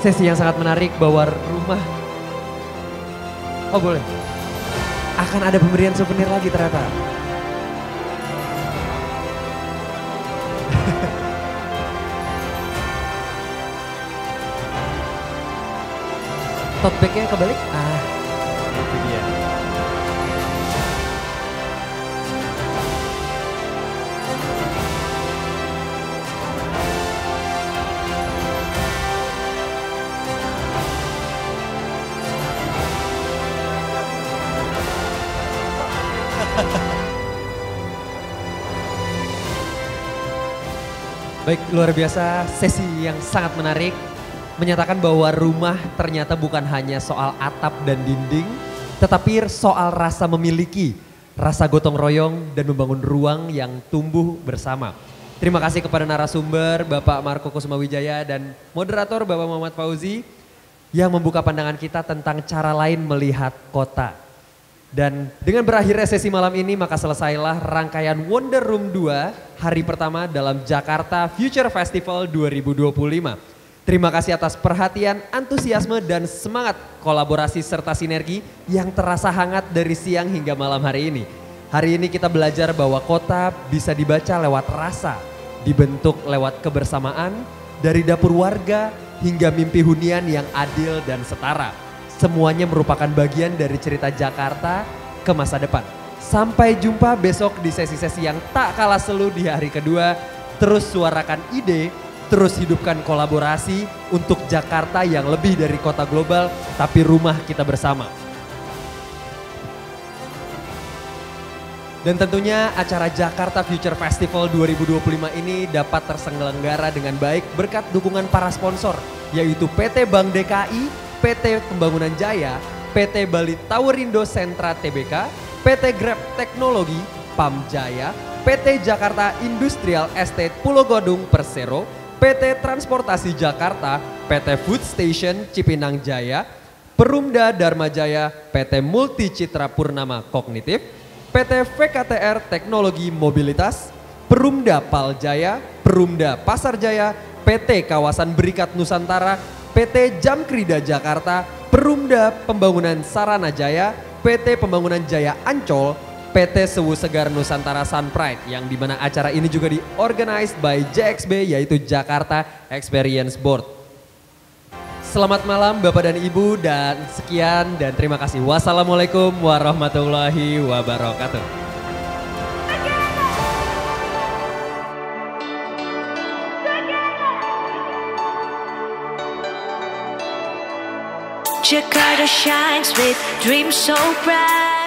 Sesi yang sangat menarik, bawa rumah. Oh boleh. Akan ada pemberian souvenir lagi ternyata. Tote bag-nya kebalik. Itu dia. Baik, luar biasa sesi yang sangat menarik. Menyatakan bahwa rumah ternyata bukan hanya soal atap dan dinding, tetapi soal rasa memiliki, rasa gotong royong dan membangun ruang yang tumbuh bersama. Terima kasih kepada narasumber Bapak Marco Kusuma Wijaya dan moderator Bapak Muhammad Fauzi. yang membuka pandangan kita tentang cara lain melihat kota. Dan dengan berakhirnya sesi malam ini maka selesailah rangkaian Wonder Room 2 hari pertama dalam Jakarta Future Festival 2025. Terima kasih atas perhatian, antusiasme dan semangat kolaborasi serta sinergi yang terasa hangat dari siang hingga malam hari ini. Hari ini kita belajar bahwa kota bisa dibaca lewat rasa, dibentuk lewat kebersamaan, dari dapur warga hingga mimpi hunian yang adil dan setara. Semuanya merupakan bagian dari cerita Jakarta ke masa depan. Sampai jumpa besok di sesi-sesi yang tak kalah seru di hari kedua. Terus suarakan ide, terus hidupkan kolaborasi untuk Jakarta yang lebih dari kota global, tapi rumah kita bersama. Dan tentunya acara Jakarta Future Festival 2025 ini dapat terselenggara dengan baik berkat dukungan para sponsor, yaitu PT Bank DKI, PT Pembangunan Jaya, PT Bali Towerindo Sentra Tbk, PT Grab Teknologi, PAM Jaya, PT Jakarta Industrial Estate Pulau Gadung Persero, PT Transportasi Jakarta, PT Food Station Cipinang Jaya, Perumda Dharma Jaya, PT Multi Citra Purnama Kognitif, PT VKTR Teknologi Mobilitas, Perumda Paljaya, Perumda Pasar Jaya, PT Kawasan Berikat Nusantara, PT Jamkrida Jakarta, Perumda Pembangunan Sarana Jaya, PT Pembangunan Jaya Ancol, PT Sewu Segar Nusantara Sunpride, yang dimana acara ini juga diorganized by JXB, yaitu Jakarta Experience Board. Selamat malam Bapak dan Ibu, dan sekian dan terima kasih. Wassalamualaikum warahmatullahi wabarakatuh. Jakarta shines with dreams so bright.